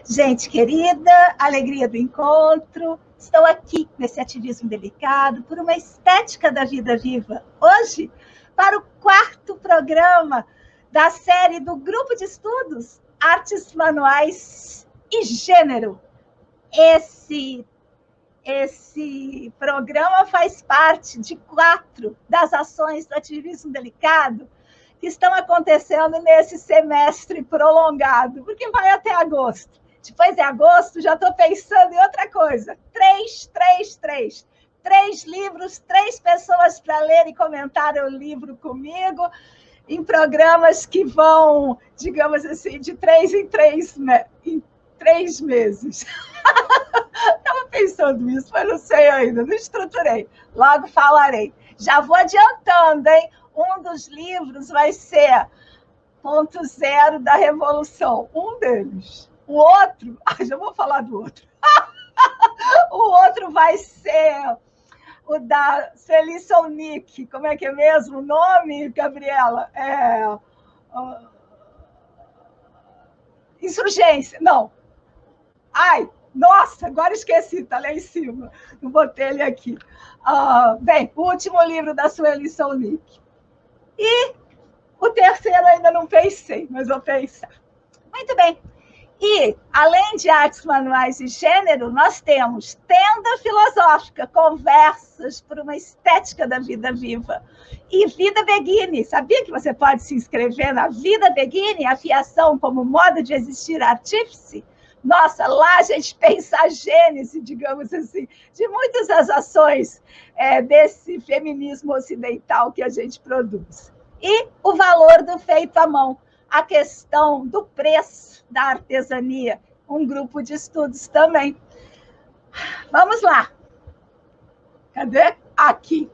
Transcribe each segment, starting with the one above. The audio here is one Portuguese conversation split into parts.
Gente querida, alegria do encontro. Estou aqui nesse ativismo delicado por uma estética da vida viva. Hoje, para o 4º programa da série do Grupo de Estudos Artes Manuais e Gênero. Esse programa faz parte de 4 das ações do ativismo delicado que estão acontecendo nesse semestre prolongado, porque vai até agosto. Depois de agosto, já estou pensando em outra coisa. 3 livros, 3 pessoas para ler e comentar o livro comigo, em programas que vão, digamos assim, de 3 em 3 meses. Estava pensando nisso, mas não sei ainda, não estruturei. Logo falarei. Já vou adiantando, hein? Um dos livros vai ser Ponto Zero da Revolução. Um deles. O outro... já vou falar do outro. O outro vai ser o da Sueli Solnick. Como é que é mesmo o nome, Gabriela? Insurgência. Não. Ai, nossa, agora esqueci, está lá em cima. Não botei ele aqui. Bem, o último livro da Sueli Solnick. E o terceiro ainda não pensei, mas vou pensar. Muito bem. E, além de artes manuais e gênero, nós temos Tenda Filosófica, conversas por uma estética da vida viva. E Vida Beguine. Sabia que você pode se inscrever na Vida Beguine, afiação como modo de existir artífice? Nossa, lá a gente pensa a gênese, digamos assim, de muitas das ações desse feminismo ocidental que a gente produz. E o valor do feito à mão, a questão do preço da artesania, um grupo de estudos também. Vamos lá. Cadê? Aqui.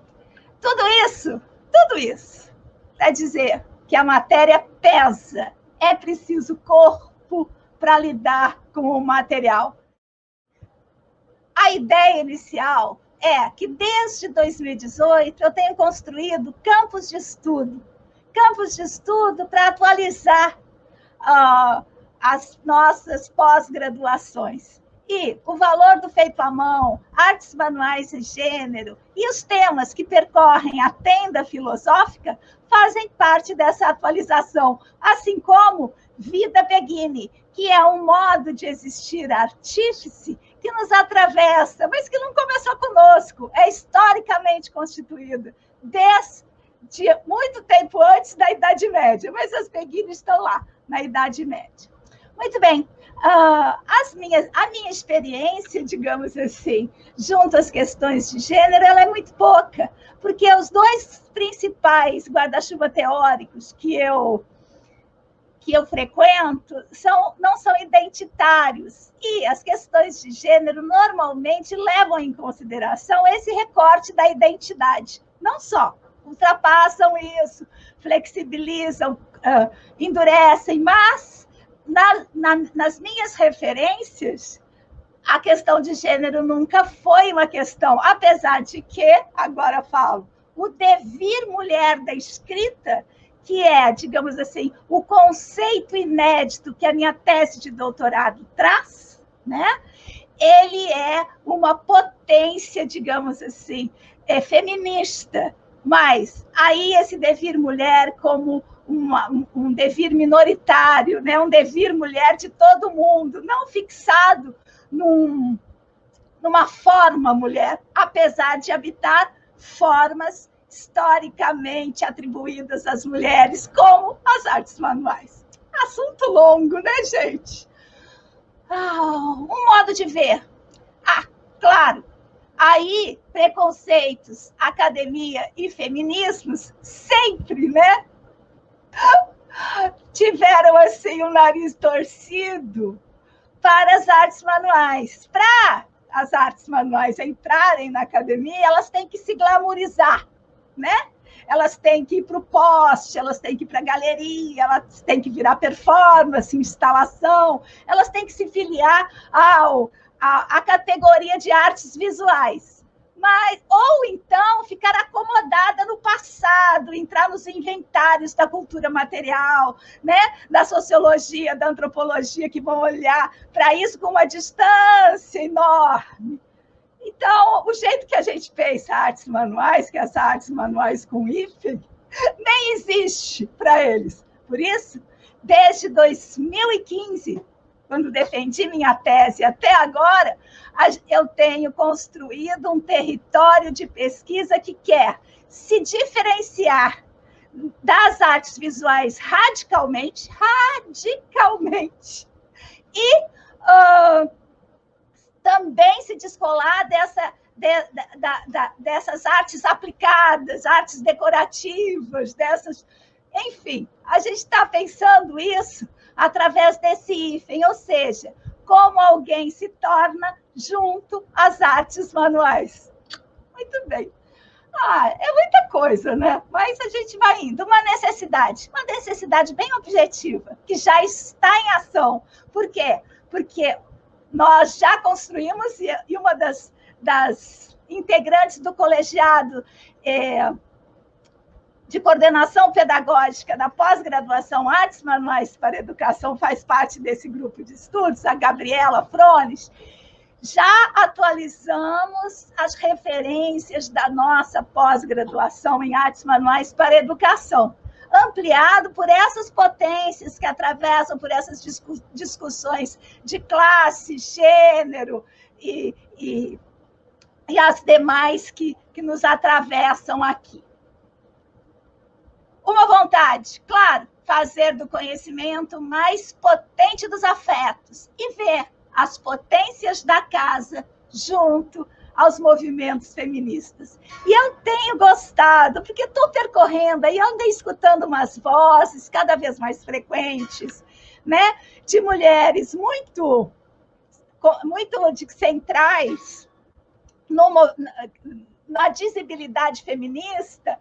Tudo isso quer dizer que a matéria pesa, é preciso corpo para lidar com o material. A ideia inicial é que, desde 2018, eu tenho construído campos de estudo para atualizar as nossas pós-graduações. E o valor do feito à mão, artes manuais e gênero, e os temas que percorrem a tenda filosófica fazem parte dessa atualização, assim como Vida Beguine, que é um modo de existir artífice que nos atravessa, mas que não começou conosco, é historicamente constituído, desde muito tempo antes da Idade Média, mas as Beguines estão lá, na Idade Média. Muito bem, a minha experiência, digamos assim, junto às questões de gênero, ela é muito pouca, porque os 2 principais guarda-chuva teóricos que eu frequento não são identitários, e as questões de gênero normalmente levam em consideração esse recorte da identidade. Não só ultrapassam isso, flexibilizam, endurecem, mas nas minhas referências, a questão de gênero nunca foi uma questão, apesar de que, agora falo, o devir mulher da escrita, que é, digamos assim, o conceito inédito que a minha tese de doutorado traz, né? Ele é uma potência, digamos assim, feminista, mas aí esse devir mulher como um devir minoritário, né? Um devir mulher de todo mundo, não fixado numa forma mulher, apesar de habitar formas historicamente atribuídas às mulheres, como as artes manuais. Assunto longo, né, gente? Um modo de ver. Claro, aí preconceitos, academia e feminismos sempre, né, tiveram assim um nariz torcido para as artes manuais. Para as artes manuais entrarem na academia, elas têm que se glamourizar, né? Elas têm que ir para o poste, elas têm que ir para a galeria, elas têm que virar performance, instalação, elas têm que se filiar à categoria de artes visuais. ou então ficar acomodada no passado, entrar nos inventários da cultura material, né? Da sociologia, da antropologia, que vão olhar para isso com uma distância enorme. Então, o jeito que a gente pensa artes manuais, que é as artes manuais com hífen, nem existe para eles. Por isso, desde 2015, quando defendi minha tese até agora, eu tenho construído um território de pesquisa que quer se diferenciar das artes visuais radicalmente, e também se descolar dessas artes aplicadas, artes decorativas, enfim, a gente está pensando isso através desse hífen, ou seja, como alguém se torna junto às artes manuais. Muito bem. É muita coisa, né? Mas a gente vai indo. Uma necessidade bem objetiva, que já está em ação. Por quê? Porque nós já construímos, e uma das integrantes do colegiado de coordenação pedagógica da pós-graduação Artes Manuais para Educação faz parte desse grupo de estudos, a Gabriela Frones. Já atualizamos as referências da nossa pós-graduação em Artes Manuais para Educação, ampliado por essas potências que atravessam por essas discussões de classe, gênero e as demais que nos atravessam aqui. Uma vontade, claro, fazer do conhecimento mais potente dos afetos e ver as potências da casa junto aos movimentos feministas. E eu tenho gostado, porque estou percorrendo, aí andei escutando umas vozes cada vez mais frequentes, né, de mulheres muito centrais na visibilidade feminista,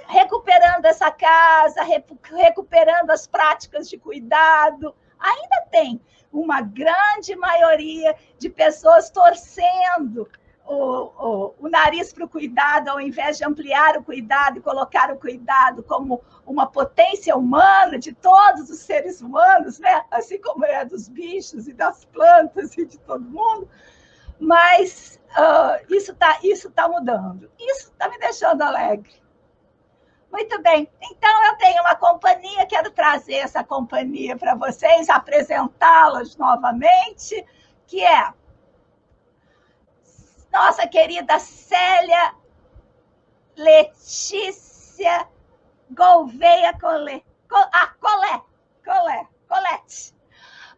recuperando essa casa, recuperando as práticas de cuidado. Ainda tem uma grande maioria de pessoas torcendo o nariz para o cuidado, ao invés de ampliar o cuidado e colocar o cuidado como uma potência humana de todos os seres humanos, né? Assim como é dos bichos e das plantas e de todo mundo. Mas isso tá mudando. Isso está me deixando alegre. Muito bem. Então, eu tenho uma companhia, quero trazer essa companhia para vocês, apresentá-las novamente, que é nossa querida Célia Letícia Gouveia Colette.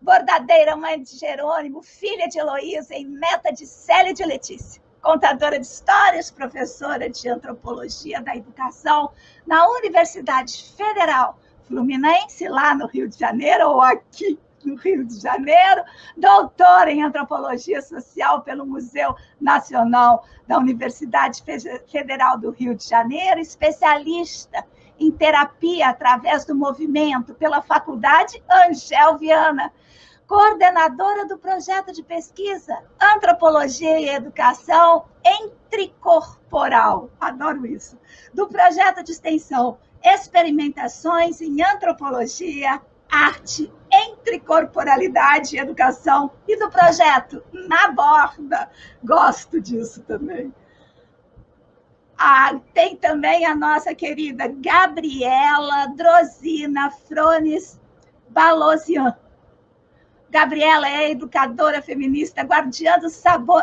Bordadeira, mãe de Jerônimo, filha de Heloísa e neta de Célia e de Letícia. Contadora de histórias, professora de antropologia da educação na Universidade Federal Fluminense, lá no Rio de Janeiro, ou aqui no Rio de Janeiro, doutora em antropologia social pelo Museu Nacional da Universidade Federal do Rio de Janeiro, especialista em terapia através do movimento pela Faculdade Angel Viana, coordenadora do projeto de pesquisa Antropologia e Educação Intricorporal, adoro isso, do projeto de extensão Experimentações em Antropologia, Arte, Intricorporalidade e Educação, e do projeto Na Borda, gosto disso também. Tem também a nossa querida Gabriela Drosina Frones Balosian. Gabriela é educadora feminista, guardiã dos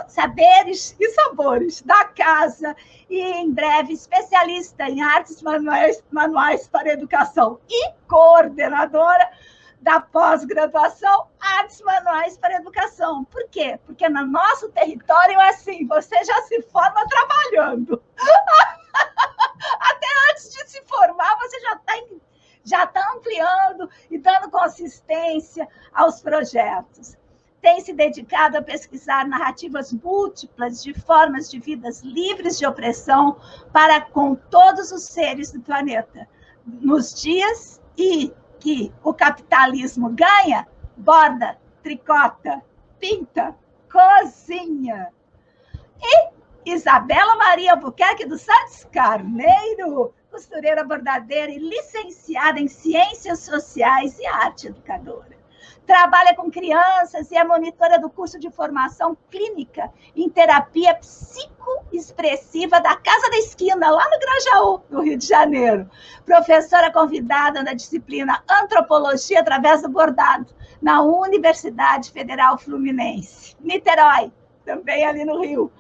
saberes e sabores da casa e, em breve, especialista em artes manuais para educação e coordenadora da pós-graduação Artes Manuais para Educação. Por quê? Porque no nosso território é assim, você já se forma trabalhando. Até antes de se formar, você já está ampliando e dando consistência aos projetos. Tem se dedicado a pesquisar narrativas múltiplas de formas de vidas livres de opressão para com todos os seres do planeta. Nos dias que o capitalismo ganha, borda, tricota, pinta, cozinha. E Isabela Maria Albuquerque dos Santos Carneiro, costureira bordadeira e licenciada em Ciências Sociais e Arte Educadora. Trabalha com crianças e é monitora do curso de formação clínica em terapia psicoexpressiva da Casa da Esquina, lá no Grajaú, no Rio de Janeiro. Professora convidada na disciplina Antropologia através do bordado, na Universidade Federal Fluminense. Niterói, também ali no Rio.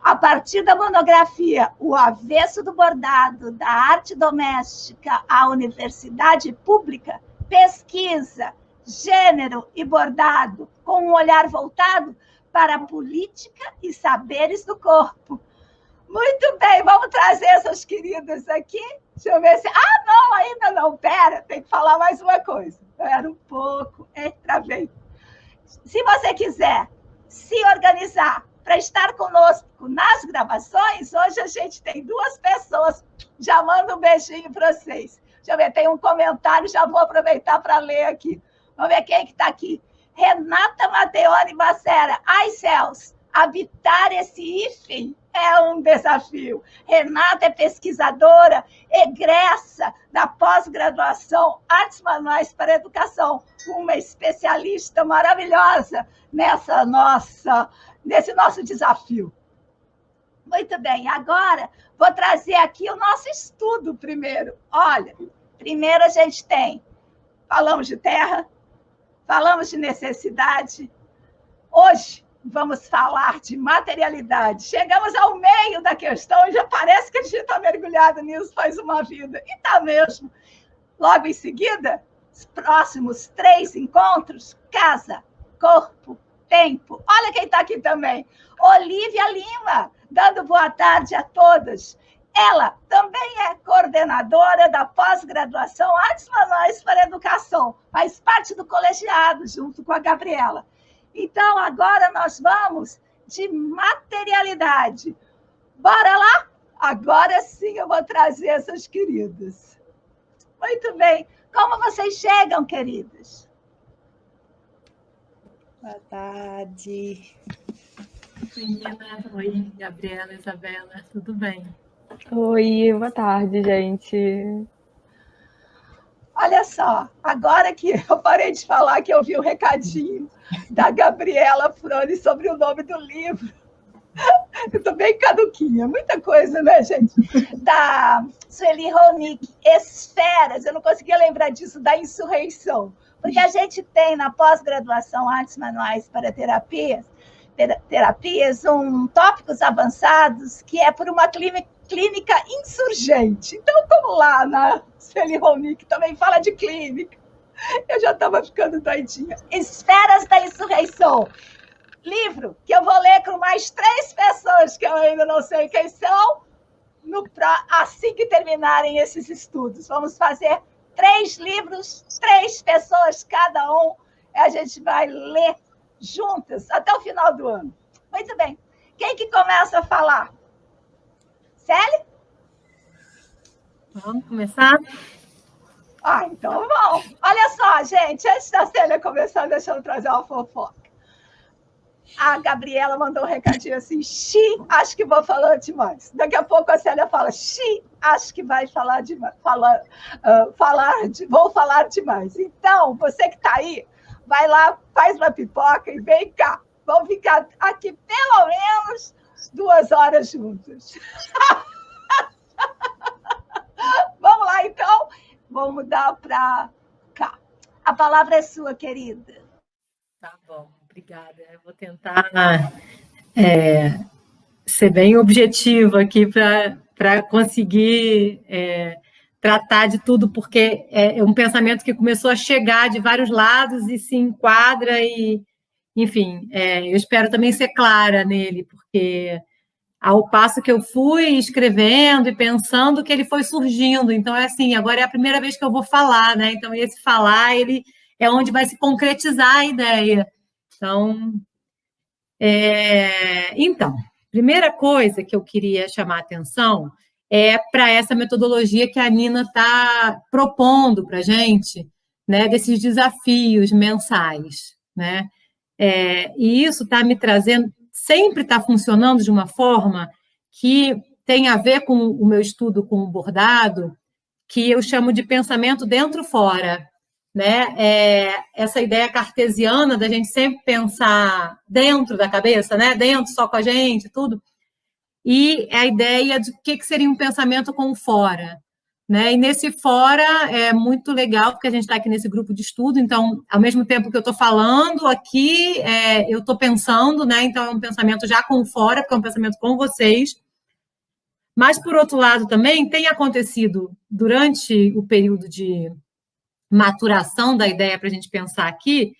A partir da monografia O Avesso do Bordado, da Arte Doméstica à Universidade Pública, pesquisa gênero e bordado, com um olhar voltado para a política e saberes do corpo. Muito bem, vamos trazer essas queridas aqui. Deixa eu ver se... Ah, não, ainda não, pera, tem que falar mais uma coisa. Espera um pouco, travei. Se você quiser se organizar para estar conosco nas gravações, hoje a gente tem 2 pessoas. Já mando um beijinho para vocês. Deixa eu ver, tem um comentário, já vou aproveitar para ler aqui. Vamos ver quem é que está aqui. Renata Mateone Bacera. Ai, céus, habitar esse hífen é um desafio. Renata é pesquisadora, egressa da pós-graduação Artes Manuais para a Educação, uma especialista maravilhosa nesse nosso desafio. Muito bem, agora vou trazer aqui o nosso estudo primeiro. Olha, primeiro a gente falamos de terra, falamos de necessidade. Hoje vamos falar de materialidade. Chegamos ao meio da questão e já parece que a gente está mergulhado nisso faz uma vida. E está mesmo. Logo em seguida, os próximos 3 encontros, casa, corpo, tempo. Olha quem está aqui também. Olívia Lima, dando boa tarde a todas. Ela também é coordenadora da pós-graduação Artes Manuais para a Educação, faz parte do colegiado, junto com a Gabriela. Então, agora nós vamos de materialidade. Bora lá? Agora sim eu vou trazer essas queridas. Muito bem. Como vocês chegam, queridas? Boa tarde. Menina, oi, Gabriela, Isabela, tudo bem? Oi, boa tarde, gente. Olha só, agora que eu parei de falar que eu vi o recadinho da Gabriela Frone sobre o nome do livro. Eu estou bem caduquinha, muita coisa, né, gente? Da Sueli Ronick, Esferas, eu não conseguia lembrar disso, da insurreição. Porque a gente tem na pós-graduação Artes Manuais para Terapias, tópicos avançados, que é por uma clínica insurgente. Então, como lá na Sueli Ronick também fala de clínica, eu já estava ficando doidinha. Esferas da Insurreição. Livro que eu vou ler com mais 3 pessoas, que eu ainda não sei quem são, assim que terminarem esses estudos. Vamos fazer 3 livros, 3 pessoas cada um, e a gente vai ler juntas até o final do ano. Muito bem. Quem que começa a falar? Célia? Vamos começar? Então vamos. Olha só, gente, antes da Célia começar, deixa eu trazer uma fofoca. A Gabriela mandou um recadinho assim: acho que vou falar demais. Daqui a pouco a Célia fala: acho que vai falar demais. Vou falar demais. Então, você que está aí, vai lá, faz uma pipoca e vem cá. Vamos ficar aqui pelo menos 2 horas juntos. Vamos lá, então. Vou mudar para cá. A palavra é sua, querida. Tá bom, obrigada. Eu vou tentar ser bem objetiva aqui para conseguir tratar de tudo, porque é um pensamento que começou a chegar de vários lados e se enquadra e, enfim, eu espero também ser clara nele, porque ao passo que eu fui escrevendo e pensando que ele foi surgindo. Então, assim, agora é a primeira vez que eu vou falar, né? Então, esse falar, ele é onde vai se concretizar a ideia. Então, primeira coisa que eu queria chamar a atenção é para essa metodologia que a Nina está propondo para a gente, né? Desses desafios mensais, né? E isso está me trazendo... sempre está funcionando de uma forma que tem a ver com o meu estudo com o bordado, que eu chamo de pensamento dentro-fora, né? Essa ideia cartesiana da gente sempre pensar dentro da cabeça, né? Dentro só com a gente, tudo. E a ideia de o que seria um pensamento com o fora, né? E nesse fora é muito legal, porque a gente está aqui nesse grupo de estudo, então, ao mesmo tempo que eu estou falando aqui, eu estou pensando, né? Então, é um pensamento já com o fora, porque é um pensamento com vocês. Mas, por outro lado, também tem acontecido, durante o período de maturação da ideia para a gente pensar aqui,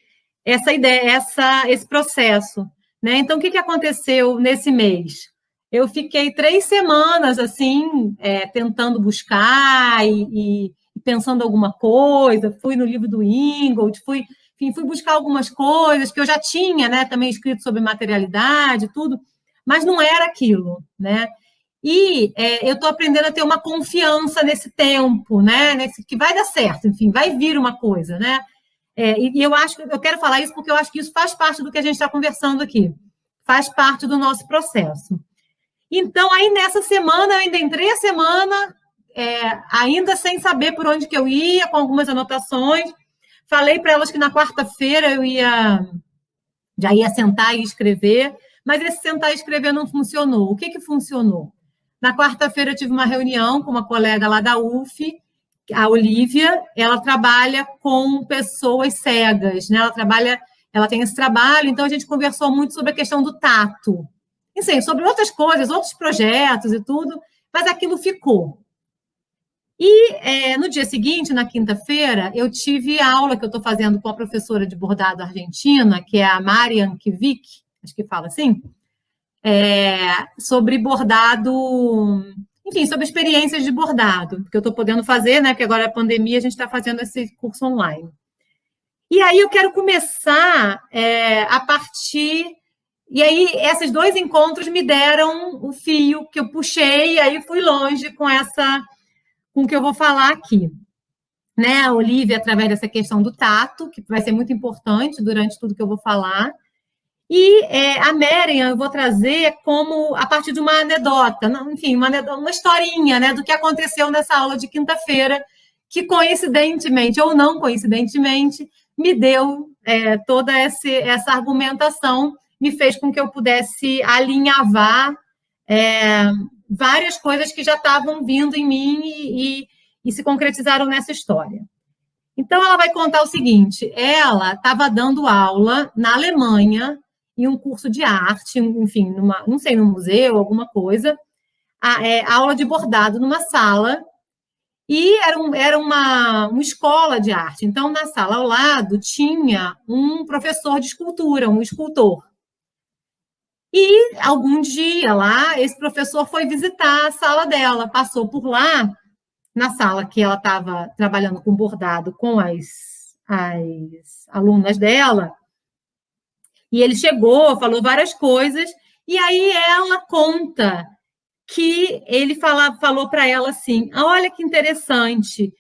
essa ideia, esse processo, né? Então, o que aconteceu nesse mês? Eu fiquei 3 semanas, assim, tentando buscar e pensando alguma coisa, fui no livro do Ingold, fui buscar algumas coisas que eu já tinha, né, também escrito sobre materialidade, tudo, mas não era aquilo, né? E eu estou aprendendo a ter uma confiança nesse tempo, né? Que vai dar certo, enfim, vai vir uma coisa, né? E eu quero falar isso porque eu acho que isso faz parte do que a gente está conversando aqui, faz parte do nosso processo. Então, aí nessa semana, eu ainda entrei a semana, ainda sem saber por onde que eu ia, com algumas anotações. Falei para elas que na quarta-feira eu já ia sentar e escrever, mas esse sentar e escrever não funcionou. O que funcionou? Na quarta-feira eu tive uma reunião com uma colega lá da UF, a Olivia, ela trabalha com pessoas cegas, né? Ela tem esse trabalho, então a gente conversou muito sobre a questão do tato. Enfim, sobre outras coisas, outros projetos e tudo, mas aquilo ficou. E no dia seguinte, na quinta-feira, eu tive aula que eu estou fazendo com a professora de bordado argentina, que é a Marian Kivik, acho que fala assim, sobre bordado, enfim, sobre experiências de bordado, que eu estou podendo fazer, né? Porque agora é a pandemia, a gente está fazendo esse curso online. E aí eu quero começar a partir... E aí, esses 2 encontros me deram o fio que eu puxei, e aí fui longe com o que eu vou falar aqui. Né? A Olivia, através dessa questão do tato, que vai ser muito importante durante tudo que eu vou falar. E a Miriam eu vou trazer como a partir de uma anedota, enfim, uma historinha, né, do que aconteceu nessa aula de quinta-feira, que coincidentemente ou não coincidentemente me deu toda essa argumentação, me fez com que eu pudesse alinhavar várias coisas que já estavam vindo em mim e se concretizaram nessa história. Então, ela vai contar o seguinte, ela estava dando aula na Alemanha, em um curso de arte, enfim, não sei, num museu, alguma coisa, aula de bordado numa sala, e era uma escola de arte. Então, na sala ao lado, tinha um professor de escultura, um escultor. E, algum dia lá, esse professor foi visitar a sala dela, passou por lá, na sala que ela estava trabalhando com bordado com as alunas dela, e ele chegou, falou várias coisas, e aí ela conta que ele falou para ela assim, olha que interessante,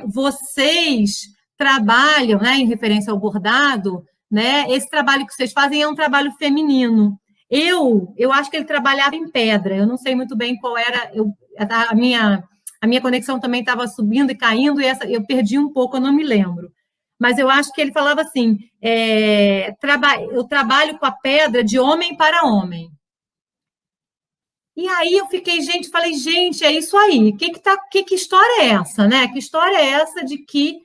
vocês trabalham, né, em referência ao bordado, né, esse trabalho que vocês fazem é um trabalho feminino. Eu acho que ele trabalhava em pedra, eu não sei muito bem qual era, a minha conexão também estava subindo e caindo, e eu perdi um pouco, eu não me lembro. Mas eu acho que ele falava assim, eu trabalho com a pedra de homem para homem. E aí eu falei, gente, é isso aí. Que história é essa, né? Que história é essa de que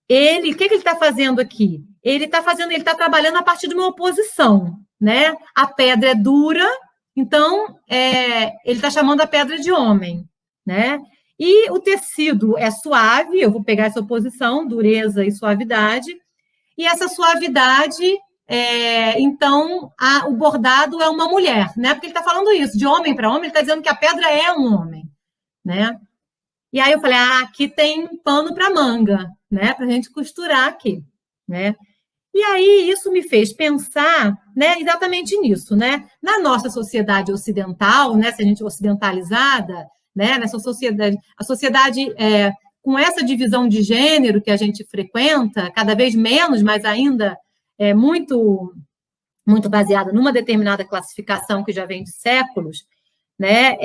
o que ele está fazendo aqui? Ele está trabalhando a partir de uma oposição, né? A pedra é dura, então ele está chamando a pedra de homem, né? E o tecido é suave, eu vou pegar essa oposição, dureza e suavidade, e essa suavidade, então, o bordado é uma mulher, né? Porque ele está falando isso, de homem para homem, ele está dizendo que a pedra é um homem, né? E aí eu falei, aqui tem pano para manga, né? Para a gente costurar aqui, né? E aí isso me fez pensar, né, exatamente nisso, né? Na nossa sociedade ocidental, né, se a gente é ocidentalizada, né, nessa sociedade, a sociedade com essa divisão de gênero que a gente frequenta, cada vez menos, mas ainda muito muito baseada numa determinada classificação que já vem de séculos, né?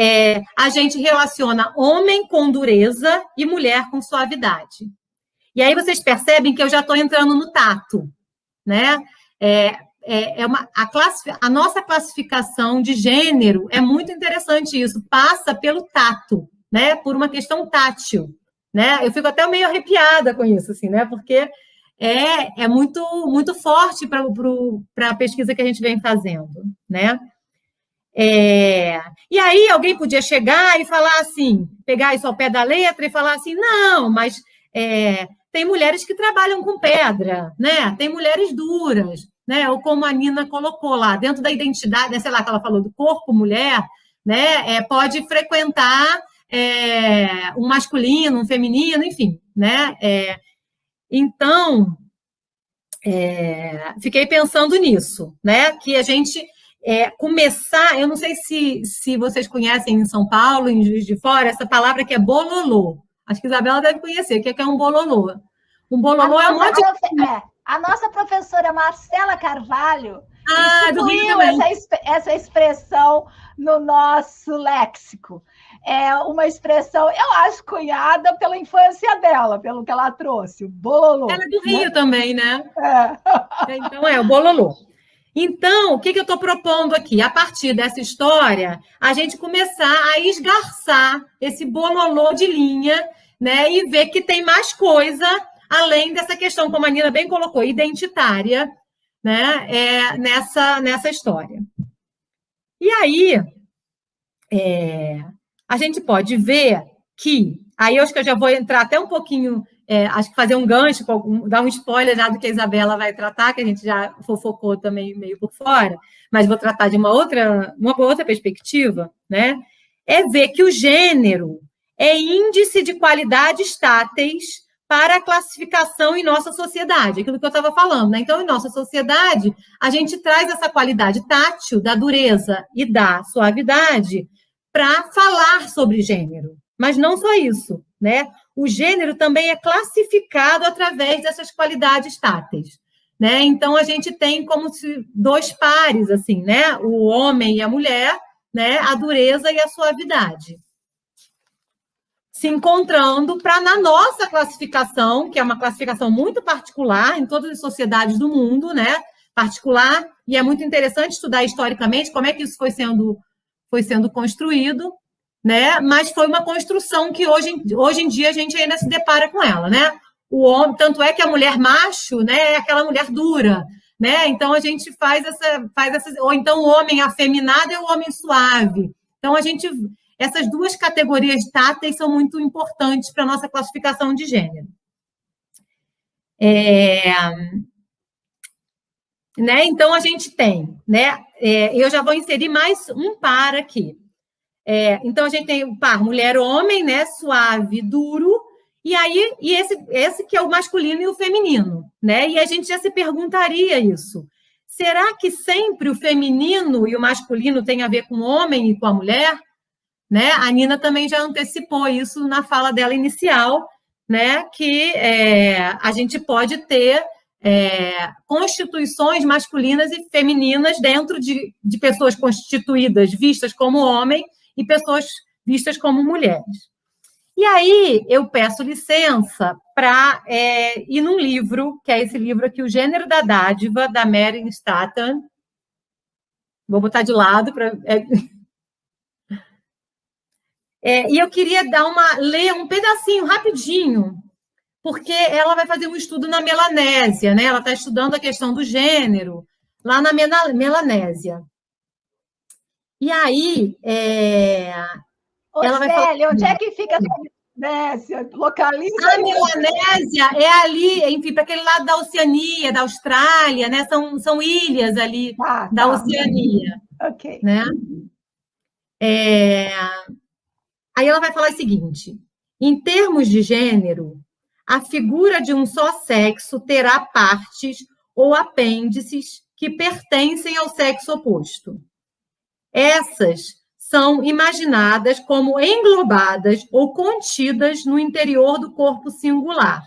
A gente relaciona homem com dureza e mulher com suavidade. E aí vocês percebem que eu já estou entrando no tato, né? A nossa classificação de gênero é muito interessante isso, passa pelo tato, né? Por uma questão tátil, né? Eu fico até meio arrepiada com isso, assim, né? Porque é muito, muito forte para a pesquisa que a gente vem fazendo, né? E aí alguém podia chegar e falar assim, pegar isso ao pé da letra e falar assim, não, mas tem mulheres que trabalham com pedra, né? Tem mulheres duras, né? Ou como a Nina colocou lá, dentro da identidade, né? Sei lá, que ela falou do corpo mulher, né? Pode frequentar um masculino, um feminino, enfim, né? Então, fiquei pensando nisso, né? Que a gente começar, eu não sei se vocês conhecem em São Paulo, em Juiz de Fora, essa palavra que é bololô. Acho que a Isabela deve conhecer, o que é um bololô? Um bololô é um monte de... A nossa professora Marcela Carvalho incluiu essa expressão no nosso léxico. É uma expressão, eu acho, cunhada pela infância dela, pelo que ela trouxe, o bololô. Ela é do Rio também, né? Então, o bololô. Então, o que eu estou propondo aqui? A partir dessa história, a gente começar a esgarçar esse bololô de linha, né? E ver que tem mais coisa, além dessa questão, como a Nina bem colocou, identitária, né? Nessa história. E aí, a gente pode ver que... Aí eu acho que eu já vou entrar até um pouquinho... acho que fazer um gancho, dar um spoiler já do que a Isabela vai tratar, que a gente já fofocou também meio por fora, mas vou tratar de uma outra perspectiva, né? Ver que o gênero é índice de qualidades táteis para a classificação em nossa sociedade, aquilo que eu estava falando, né? Então, em nossa sociedade, a gente traz essa qualidade tátil da dureza e da suavidade para falar sobre gênero. Mas não só isso, né? O gênero também é classificado através dessas qualidades táteis, né? Então, a gente tem como se dois pares, assim, né? O homem e a mulher, né? A dureza e a suavidade. Se encontrando para, na nossa classificação, que é uma classificação muito particular em todas as sociedades do mundo, né? Particular, e é muito interessante estudar historicamente como é que isso foi sendo construído, né? Mas foi uma construção que hoje em dia a gente ainda se depara com ela, né? O homem, tanto é que a mulher macho, né, é aquela mulher dura, né? Então a gente faz essa, ou então o homem afeminado é o homem suave. Então essas duas categorias táteis são muito importantes para a nossa classificação de gênero. Né? Então a gente tem, né? Eu já vou inserir mais um par aqui. Então, a gente tem o par mulher-homem, né? Suave, duro, e esse que é o masculino e o feminino, né? E a gente já se perguntaria isso. Será que sempre o feminino e o masculino tem a ver com o homem e com a mulher? Né? A Nina também já antecipou isso na fala dela inicial, né? Que a gente pode ter constituições masculinas e femininas dentro de pessoas constituídas, vistas como homem, e pessoas vistas como mulheres. E aí, eu peço licença para ir num livro, que é esse livro aqui, O Gênero da Dádiva, da Mary Statham. Vou botar de lado para... e eu queria ler um pedacinho, rapidinho, porque ela vai fazer um estudo na Melanésia, né? Ela está estudando a questão do gênero lá na Melanésia. E aí, ela vai falar... onde é que fica a Melanésia? Localiza... A Melanésia é ali, enfim, para aquele lado da Oceania, da Austrália, né? São ilhas ali da Oceania. Ok. Né? Aí ela vai falar o seguinte: em termos de gênero, a figura de um só sexo terá partes ou apêndices que pertencem ao sexo oposto. Essas são imaginadas como englobadas ou contidas no interior do corpo singular,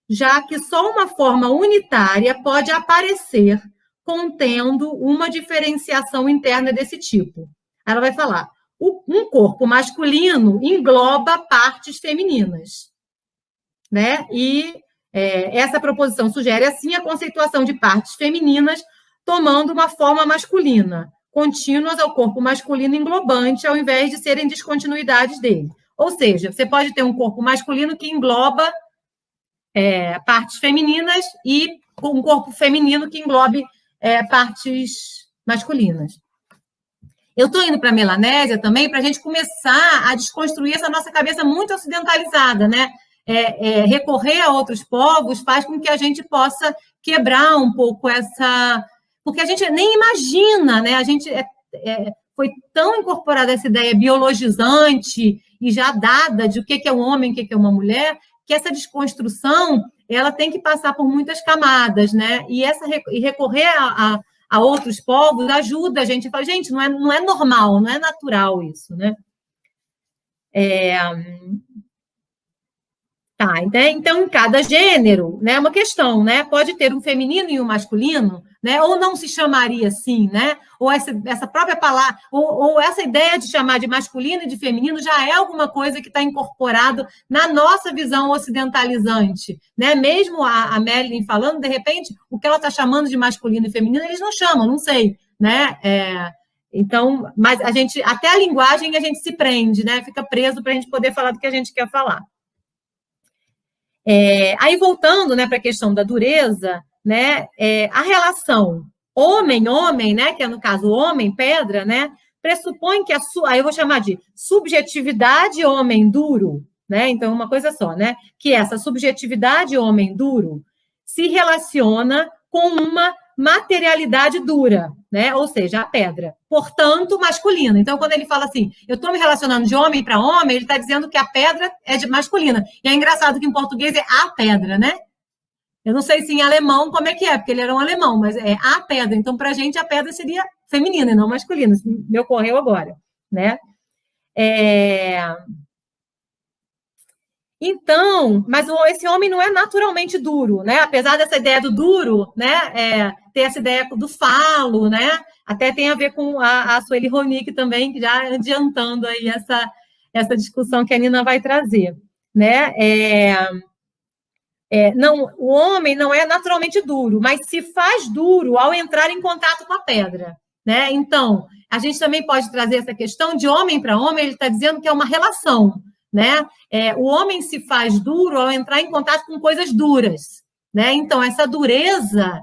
já que só uma forma unitária pode aparecer contendo uma diferenciação interna desse tipo. Ela vai falar, um corpo masculino engloba partes femininas, né? E essa proposição sugere, assim, a conceituação de partes femininas tomando uma forma masculina, contínuas ao corpo masculino englobante, ao invés de serem descontinuidades dele. Ou seja, você pode ter um corpo masculino que engloba partes femininas e um corpo feminino que englobe partes masculinas. Eu estou indo para a Melanésia também para a gente começar a desconstruir essa nossa cabeça muito ocidentalizada, né? Recorrer a outros povos faz com que a gente possa quebrar um pouco essa... Porque a gente nem imagina, né? A gente foi tão incorporada essa ideia biologizante e já dada de o que é um homem, o que é uma mulher, que essa desconstrução ela tem que passar por muitas camadas, né? E recorrer a outros povos ajuda a gente a falar, gente, não é normal, não é natural isso, né? Tá, então, em cada gênero, né, é uma questão, né? Pode ter um feminino e um masculino, né? Ou não se chamaria assim, né? Ou essa própria palavra, ou essa ideia de chamar de masculino e de feminino já é alguma coisa que está incorporado na nossa visão ocidentalizante, né? Mesmo a Marilyn falando, de repente, o que ela está chamando de masculino e feminino, eles não chamam, não sei, né? Então, mas a gente, até a linguagem a gente se prende, né? Fica preso para a gente poder falar do que a gente quer falar. Aí, voltando, né, para a questão da dureza, né, a relação homem-homem, né, que é, no caso, homem-pedra, né, pressupõe que aí eu vou chamar de subjetividade homem-duro, né, então, uma coisa só, né, que essa subjetividade homem-duro se relaciona com uma materialidade dura, né? Ou seja, a pedra, portanto, masculina. Então, quando ele fala assim, eu estou me relacionando de homem para homem, ele está dizendo que a pedra é de masculina. E é engraçado que em português é a pedra, né? Eu não sei se em alemão como é que é, porque ele era um alemão, mas é a pedra. Então, para a gente, a pedra seria feminina e não masculina. Isso me ocorreu agora, né? Então, mas esse homem não é naturalmente duro, né? Apesar dessa ideia do duro, né? Ter essa ideia do falo, né? Até tem a ver com a Sueli Ronick também, que já adiantando aí essa discussão que a Nina vai trazer, né? Não, o homem não é naturalmente duro, mas se faz duro ao entrar em contato com a pedra, né? Então, a gente também pode trazer essa questão de homem para homem, ele está dizendo que é uma relação, né? O homem se faz duro ao entrar em contato com coisas duras, né? Então, essa dureza,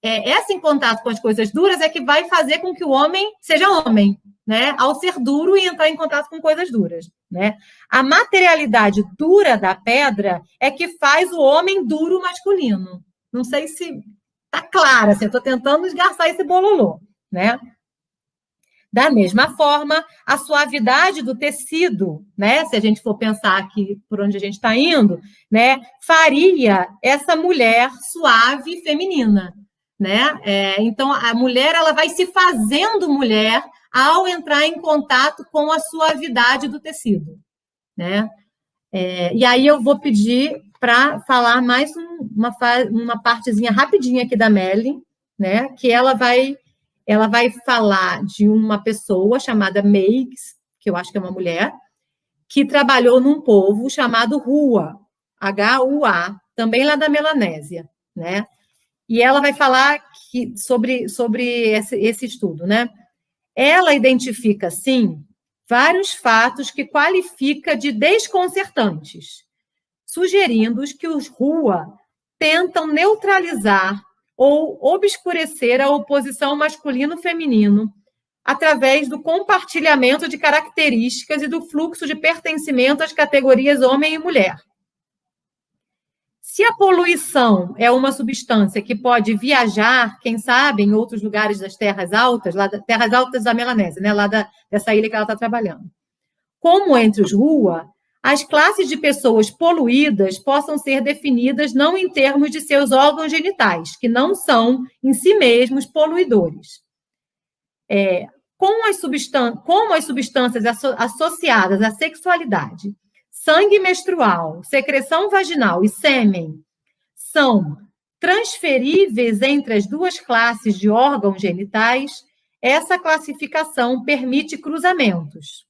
essa em contato com as coisas duras é que vai fazer com que o homem seja homem, né? Ao ser duro e entrar em contato com coisas duras, né? A materialidade dura da pedra é que faz o homem duro masculino. Não sei se está clara, assim, eu estou tentando esgarçar esse bololô, né? Da mesma forma, a suavidade do tecido, né? Se a gente for pensar aqui por onde a gente está indo, né? Faria essa mulher suave e feminina, né? Então, a mulher ela vai se fazendo mulher ao entrar em contato com a suavidade do tecido, né? E aí eu vou pedir para falar mais uma partezinha rapidinha aqui da Marilyn, né? Que ela vai falar de uma pessoa chamada Meigs, que eu acho que é uma mulher, que trabalhou num povo chamado Hua, H-U-A, também lá da Melanésia, né? E ela vai falar sobre esse estudo, né? Ela identifica, sim, vários fatos que qualifica de desconcertantes, sugerindo que os Hua tentam neutralizar ou obscurecer a oposição masculino-feminino através do compartilhamento de características e do fluxo de pertencimento às categorias homem e mulher. Se a poluição é uma substância que pode viajar, quem sabe, em outros lugares das terras altas, terras altas da Melanésia, né, lá dessa ilha que ela está trabalhando, como entre os Hua, as classes de pessoas poluídas possam ser definidas não em termos de seus órgãos genitais, que não são, em si mesmos, poluidores. Como as substâncias associadas à sexualidade, sangue menstrual, secreção vaginal e sêmen são transferíveis entre as duas classes de órgãos genitais, essa classificação permite cruzamentos.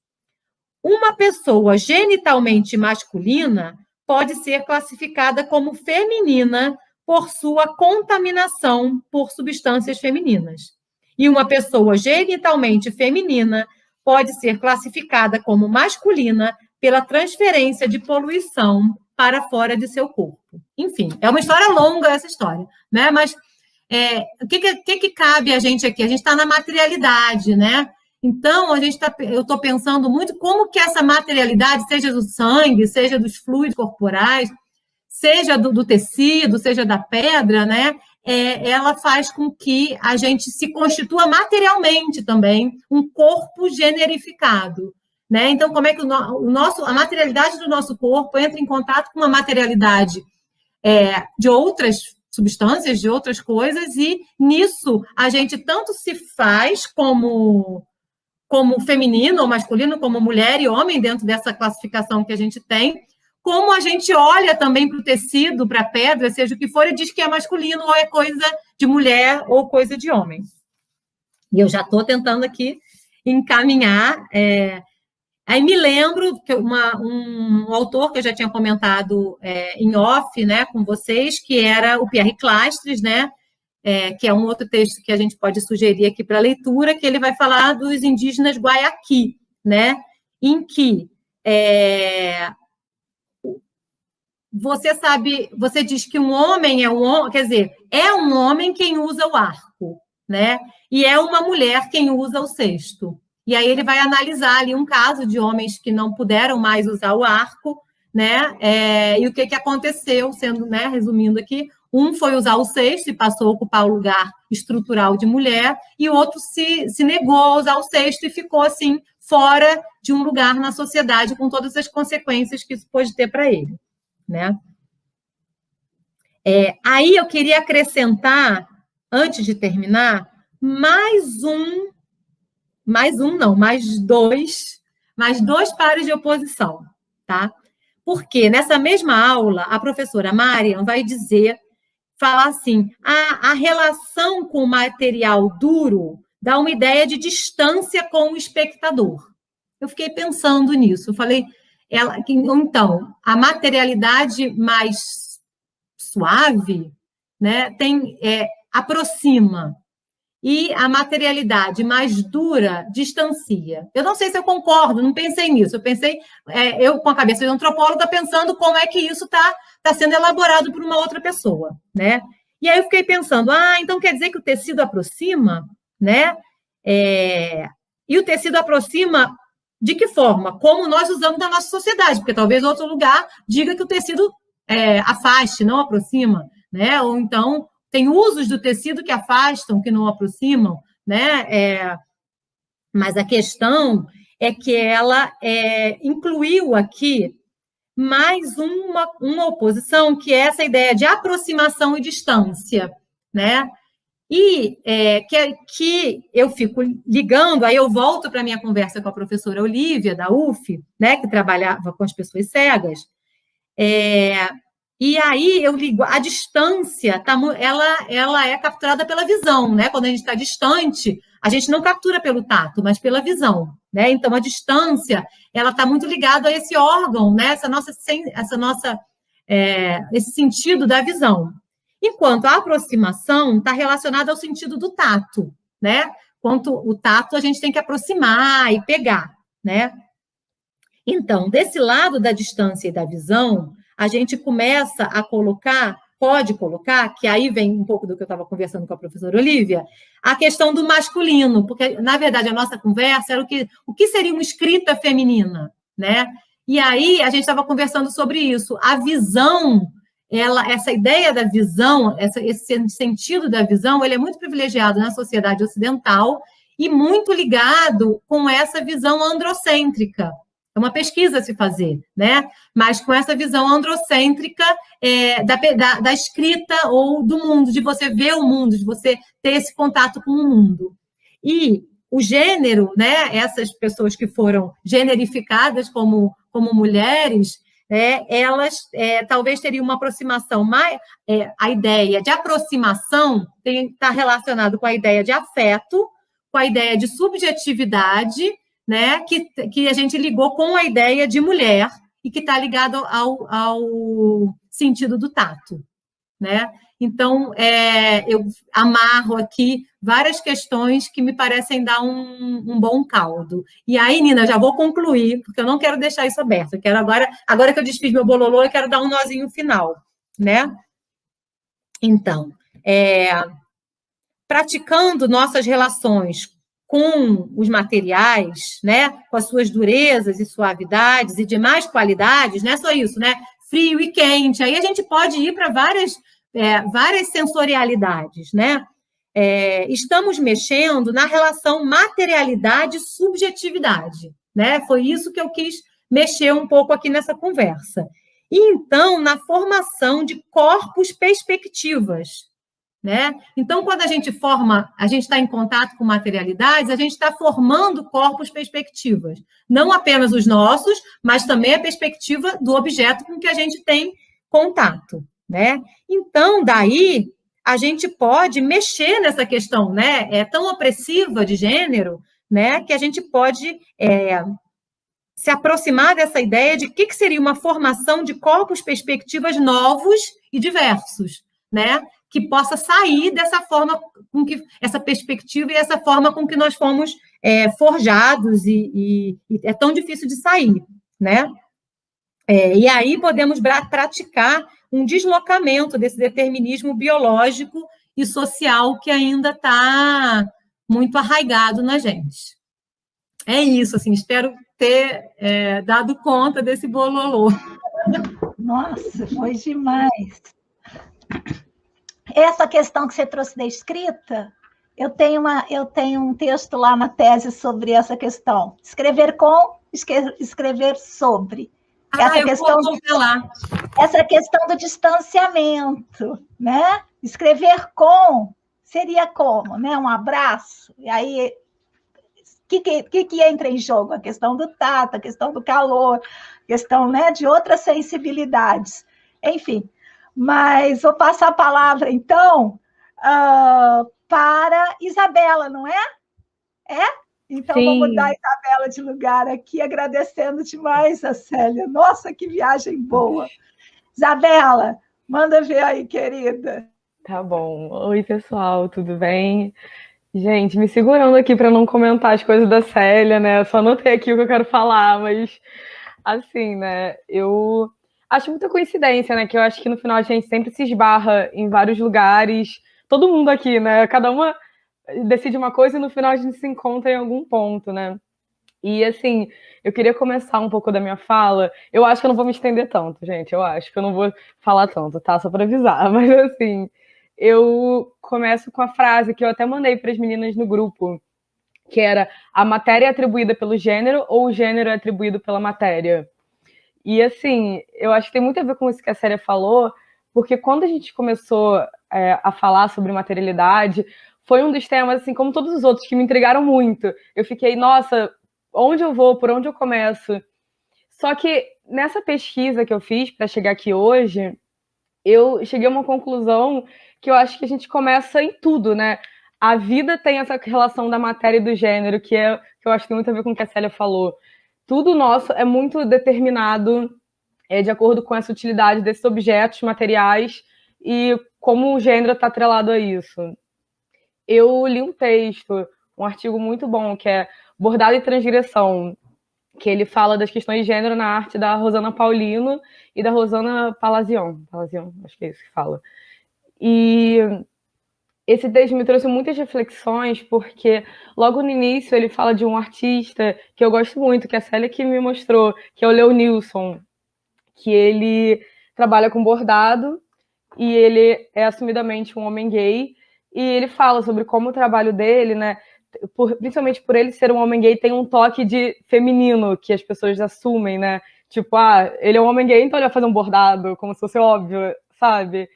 Uma pessoa genitalmente masculina pode ser classificada como feminina por sua contaminação por substâncias femininas. E uma pessoa genitalmente feminina pode ser classificada como masculina pela transferência de poluição para fora de seu corpo. Enfim, é uma história longa essa história, né? Mas o que cabe a gente aqui? A gente está na materialidade, né? Então, eu estou pensando muito como que essa materialidade, seja do sangue, seja dos fluidos corporais, seja do tecido, seja da pedra, né? Ela faz com que a gente se constitua materialmente também um corpo generificado, né? Então, como é que a materialidade do nosso corpo entra em contato com uma materialidade de outras substâncias, de outras coisas, e nisso a gente tanto se faz como feminino ou masculino, como mulher e homem, dentro dessa classificação que a gente tem, como a gente olha também para o tecido, para a pedra, seja o que for, e diz que é masculino ou é coisa de mulher ou coisa de homem. E eu já estou tentando aqui encaminhar. Aí me lembro que um autor que eu já tinha comentado em off, né, com vocês, que era o Pierre Clastres, né, que é um outro texto que a gente pode sugerir aqui para leitura, que ele vai falar dos indígenas Guayaqui, né, em que você diz que um homem quer dizer, é um homem quem usa o arco, né, e é uma mulher quem usa o cesto. E aí ele vai analisar ali um caso de homens que não puderam mais usar o arco, né, e o que aconteceu, sendo, né, resumindo aqui, um foi usar o cesto e passou a ocupar o lugar estrutural de mulher, e o outro se negou a usar o cesto e ficou, assim, fora de um lugar na sociedade, com todas as consequências que isso pode ter para ele, né? Aí eu queria acrescentar, antes de terminar, mais dois pares de oposição, tá? Porque nessa mesma aula, a professora Marian vai falar assim, a relação com o material duro dá uma ideia de distância com o espectador. Eu fiquei pensando nisso, eu falei, então, a materialidade mais suave, né, aproxima, e a materialidade mais dura distancia. Eu não sei se eu concordo, não pensei nisso. Eu pensei, eu com a cabeça de antropóloga, pensando como é que isso está sendo elaborado por uma outra pessoa, né? E aí eu fiquei pensando, então quer dizer que o tecido aproxima, né? E o tecido aproxima de que forma? Como nós usamos na nossa sociedade, porque talvez outro lugar diga que o tecido afaste, não aproxima, né? Ou então tem usos do tecido que afastam, que não aproximam, né? Mas a questão é que ela incluiu aqui mais uma oposição, que é essa ideia de aproximação e distância, né? E que eu fico ligando, aí eu volto para a minha conversa com a professora Olívia, da UF, né, que trabalhava com as pessoas cegas, e aí eu ligo, a distância, ela é capturada pela visão, né? Quando a gente está distante, a gente não captura pelo tato, mas pela visão, né? Então, a distância, ela está muito ligada a esse órgão, né? Esse sentido da visão. Enquanto a aproximação está relacionada ao sentido do tato, né? Quanto o tato, a gente tem que aproximar e pegar, né? Então, desse lado da distância e da visão, a gente começa a pode colocar, que aí vem um pouco do que eu estava conversando com a professora Olívia, a questão do masculino, porque, na verdade, a nossa conversa era o que seria uma escrita feminina, né? E aí a gente estava conversando sobre isso. A visão, essa ideia da visão, esse sentido da visão, ele é muito privilegiado na sociedade ocidental e muito ligado com essa visão androcêntrica. É uma pesquisa a se fazer, né? Mas com essa visão androcêntrica da escrita ou do mundo, de você ver o mundo, de você ter esse contato com o mundo. E o gênero, né? Essas pessoas que foram generificadas como mulheres, elas talvez teriam uma aproximação mais... a ideia de aproximação está relacionado com a ideia de afeto, com a ideia de subjetividade, né, que a gente ligou com a ideia de mulher e que está ligado ao sentido do tato, né? Então, eu amarro aqui várias questões que me parecem dar um bom caldo. E aí, Nina, já vou concluir, porque eu não quero deixar isso aberto. Eu quero agora que eu desfiz meu bololô, eu quero dar um nozinho final, né? Então, praticando nossas relações com os materiais, né, com as suas durezas e suavidades e demais qualidades, não é só isso, né? Frio e quente. Aí a gente pode ir para várias sensorialidades, né? Estamos mexendo na relação materialidade-subjetividade, né? Foi isso que eu quis mexer um pouco aqui nessa conversa. E, então, na formação de corpos perspectivas, né? Então, quando a gente está em contato com materialidades, a gente está formando corpos perspectivas. Não apenas os nossos, mas também a perspectiva do objeto com que a gente tem contato, né? Então, daí, a gente pode mexer nessa questão, né? É tão opressiva de gênero, né? Que a gente pode se aproximar dessa ideia de que seria uma formação de corpos perspectivas novos e diversos, né? Que possa sair dessa forma com que essa perspectiva e essa forma com que nós fomos forjados e é tão difícil de sair, né? E aí podemos praticar um deslocamento desse determinismo biológico e social que ainda está muito arraigado na gente. É isso, assim, espero ter dado conta desse bololô. Nossa, foi demais. Essa questão que você trouxe da escrita, eu tenho um texto lá na tese sobre essa questão. Escrever com, escrever sobre. Essa questão do distanciamento, né? Escrever com seria como, né? Um abraço. E aí, o que entra em jogo? A questão do tato, a questão do calor, a questão, né, de outras sensibilidades. Enfim, mas vou passar a palavra, então, para Isabela, não é? Então, sim. Vamos dar a Isabela de lugar aqui, agradecendo demais a Célia. Nossa, que viagem boa. Isabela, manda ver aí, querida. Tá bom. Oi, pessoal, tudo bem? Gente, me segurando aqui para não comentar as coisas da Célia, né? Eu só anotei aqui o que eu quero falar, mas, assim, né? Eu acho muita coincidência, né? Que eu acho que no final a gente sempre se esbarra em vários lugares. Todo mundo aqui, né? Cada uma decide uma coisa e no final a gente se encontra em algum ponto, né? E, assim, eu queria começar um pouco da minha fala. Eu acho que eu não vou me estender tanto, gente. Eu acho que eu não vou falar tanto, tá? Só para avisar. Mas, assim, eu começo com a frase que eu até mandei para as meninas no grupo, que era: a matéria é atribuída pelo gênero ou o gênero é atribuído pela matéria? E, assim, eu acho que tem muito a ver com isso que a Célia falou, porque quando a gente começou a falar sobre materialidade, foi um dos temas, assim, como todos os outros, que me intrigaram muito. Eu fiquei, nossa, onde eu vou, por onde eu começo? Só que nessa pesquisa que eu fiz para chegar aqui hoje, eu cheguei a uma conclusão que eu acho que a gente começa em tudo, né? A vida tem essa relação da matéria e do gênero, que eu acho que tem muito a ver com o que a Célia falou. Tudo nosso é muito determinado de acordo com essa utilidade desses objetos materiais e como o gênero está atrelado a isso. Eu li um texto, um artigo muito bom, que é Bordado e Transgressão, que ele fala das questões de gênero na arte da Rosana Paulino e da Rosana Palazion, acho que é isso que fala. E esse texto me trouxe muitas reflexões, porque logo no início ele fala de um artista que eu gosto muito, que é a Célia que me mostrou, que é o Leonilson, que ele trabalha com bordado e ele é assumidamente um homem gay, e ele fala sobre como o trabalho dele, né, principalmente por ele ser um homem gay, tem um toque de feminino que as pessoas assumem, né? Tipo, ele é um homem gay, então ele vai fazer um bordado, como se fosse óbvio, sabe?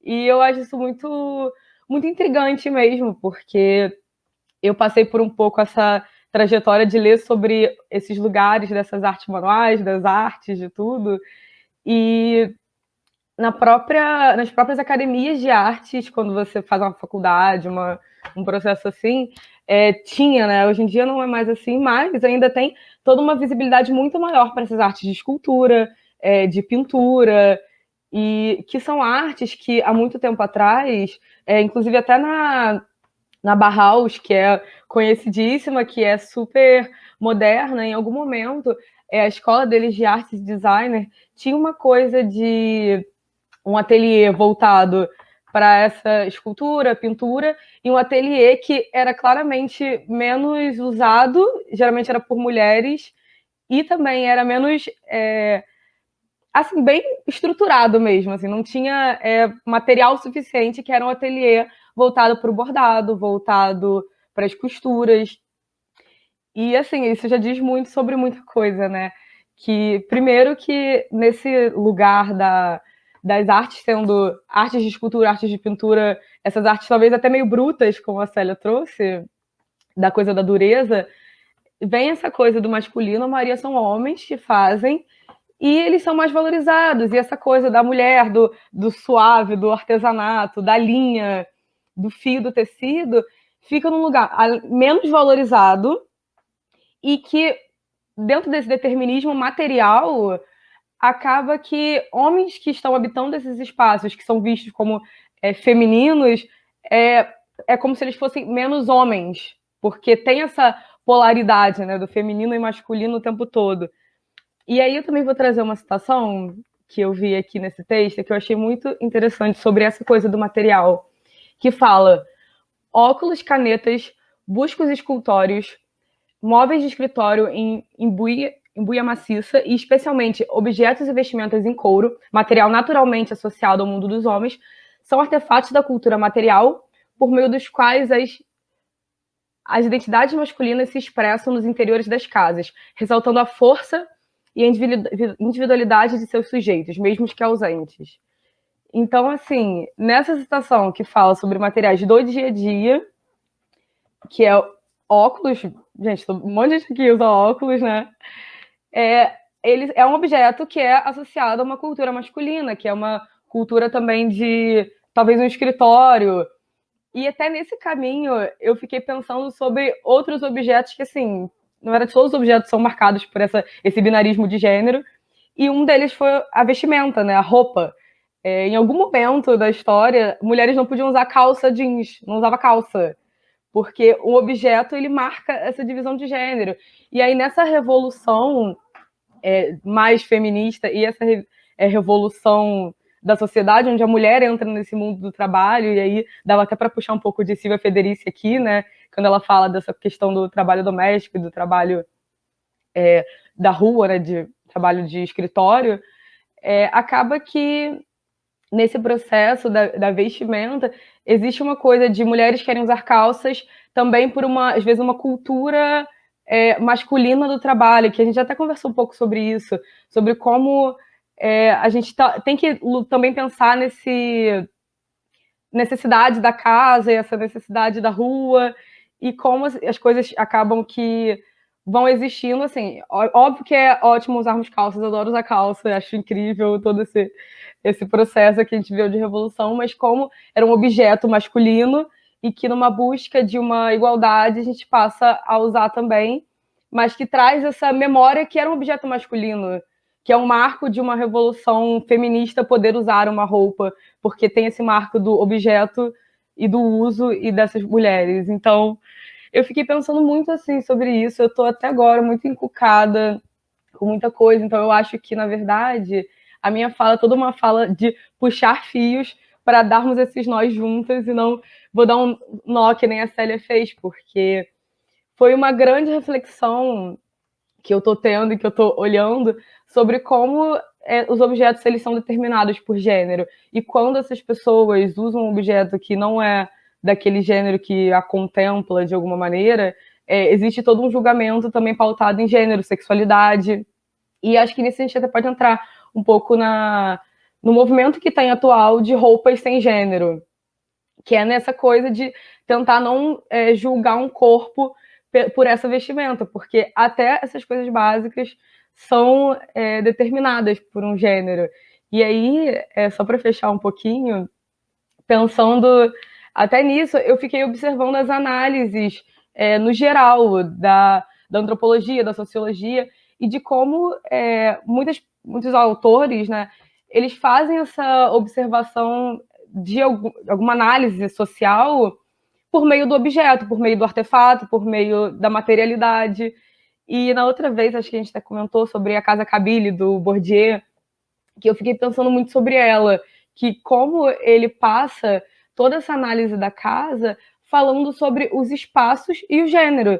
E eu acho isso muito, muito intrigante mesmo, porque eu passei por um pouco essa trajetória de ler sobre esses lugares dessas artes manuais, das artes, de tudo, E nas próprias academias de artes, quando você faz uma faculdade, um processo assim, tinha, né? Hoje em dia não é mais assim, mas ainda tem toda uma visibilidade muito maior para essas artes de escultura, de pintura, e que são artes que há muito tempo atrás, inclusive até na Bauhaus, que é conhecidíssima, que é super moderna, em algum momento, a escola deles de artes e designer tinha uma coisa de um ateliê voltado para essa escultura, pintura, e um ateliê que era claramente menos usado, geralmente era por mulheres, e também era menos, assim, bem estruturado mesmo, assim, não tinha material suficiente, que era um ateliê voltado para o bordado, voltado para as costuras. E, assim, isso já diz muito sobre muita coisa, né? Que, primeiro, que nesse lugar das artes, sendo artes de escultura, artes de pintura, essas artes talvez até meio brutas, como a Célia trouxe, da coisa da dureza, vem essa coisa do masculino, a maioria são homens que fazem, e eles são mais valorizados. E essa coisa da mulher, do suave, do artesanato, da linha, do fio, do tecido, fica num lugar menos valorizado e que, dentro desse determinismo material, acaba que homens que estão habitando esses espaços, que são vistos como femininos, é como se eles fossem menos homens, porque tem essa polaridade, né, do feminino e masculino o tempo todo. E aí eu também vou trazer uma citação que eu vi aqui nesse texto, que eu achei muito interessante sobre essa coisa do material, que fala: óculos, canetas, buscos escultórios, móveis de escritório em embuia maciça e, especialmente, objetos e vestimentas em couro, material naturalmente associado ao mundo dos homens, são artefatos da cultura material por meio dos quais as identidades masculinas se expressam nos interiores das casas, ressaltando a força e a individualidade de seus sujeitos, mesmo que ausentes. Então, assim, nessa citação que fala sobre materiais do dia a dia, que é óculos, gente, um monte de gente aqui usa óculos, né? Ele é um objeto que é associado a uma cultura masculina, que é uma cultura também de talvez um escritório. E até nesse caminho eu fiquei pensando sobre outros objetos que, assim, na verdade, todos os objetos são marcados por esse binarismo de gênero, e um deles foi a vestimenta, né? A roupa. Em algum momento da história, mulheres não podiam usar calça jeans, não usava calça, porque o objeto ele marca essa divisão de gênero. E aí, nessa revolução mais feminista e essa revolução da sociedade, onde a mulher entra nesse mundo do trabalho, e aí dava até para puxar um pouco de Silvia Federici aqui, né, quando ela fala dessa questão do trabalho doméstico e do trabalho da rua, né, de trabalho de escritório, acaba que nesse processo da vestimenta existe uma coisa de mulheres que querem usar calças também por às vezes uma cultura masculina do trabalho, que a gente até conversou um pouco sobre isso, sobre como a gente tem que também pensar necessidade da casa e essa necessidade da rua, e como as coisas acabam que vão existindo, assim, óbvio que é ótimo usarmos calças, eu adoro usar calça, acho incrível todo esse processo que a gente viu de revolução, mas como era um objeto masculino e que numa busca de uma igualdade a gente passa a usar também, mas que traz essa memória que era um objeto masculino, que é um marco de uma revolução feminista poder usar uma roupa, porque tem esse marco do objeto e do uso e dessas mulheres. Então, eu fiquei pensando muito assim sobre isso, eu estou até agora muito encucada com muita coisa, então eu acho que, na verdade, a minha fala é toda uma fala de puxar fios para darmos esses nós juntas, e não vou dar um nó que nem a Célia fez, porque foi uma grande reflexão que eu estou tendo e que eu estou olhando sobre como os objetos eles são determinados por gênero, e quando essas pessoas usam um objeto que não é daquele gênero que a contempla de alguma maneira, existe todo um julgamento também pautado em gênero, sexualidade, e acho que nisso a gente até pode entrar um pouco no movimento que tem atual de roupas sem gênero, que é nessa coisa de tentar não julgar um corpo por essa vestimenta, porque até essas coisas básicas são determinadas por um gênero. E aí, só para fechar um pouquinho, pensando até nisso, eu fiquei observando as análises no geral da antropologia, da sociologia, e de como muitos autores, né, eles fazem essa observação de alguma análise social por meio do objeto, por meio do artefato, por meio da materialidade. E na outra vez, acho que a gente até comentou sobre a Casa Kabyle, do Bourdieu, que eu fiquei pensando muito sobre ela, que como ele passa toda essa análise da casa falando sobre os espaços e o gênero,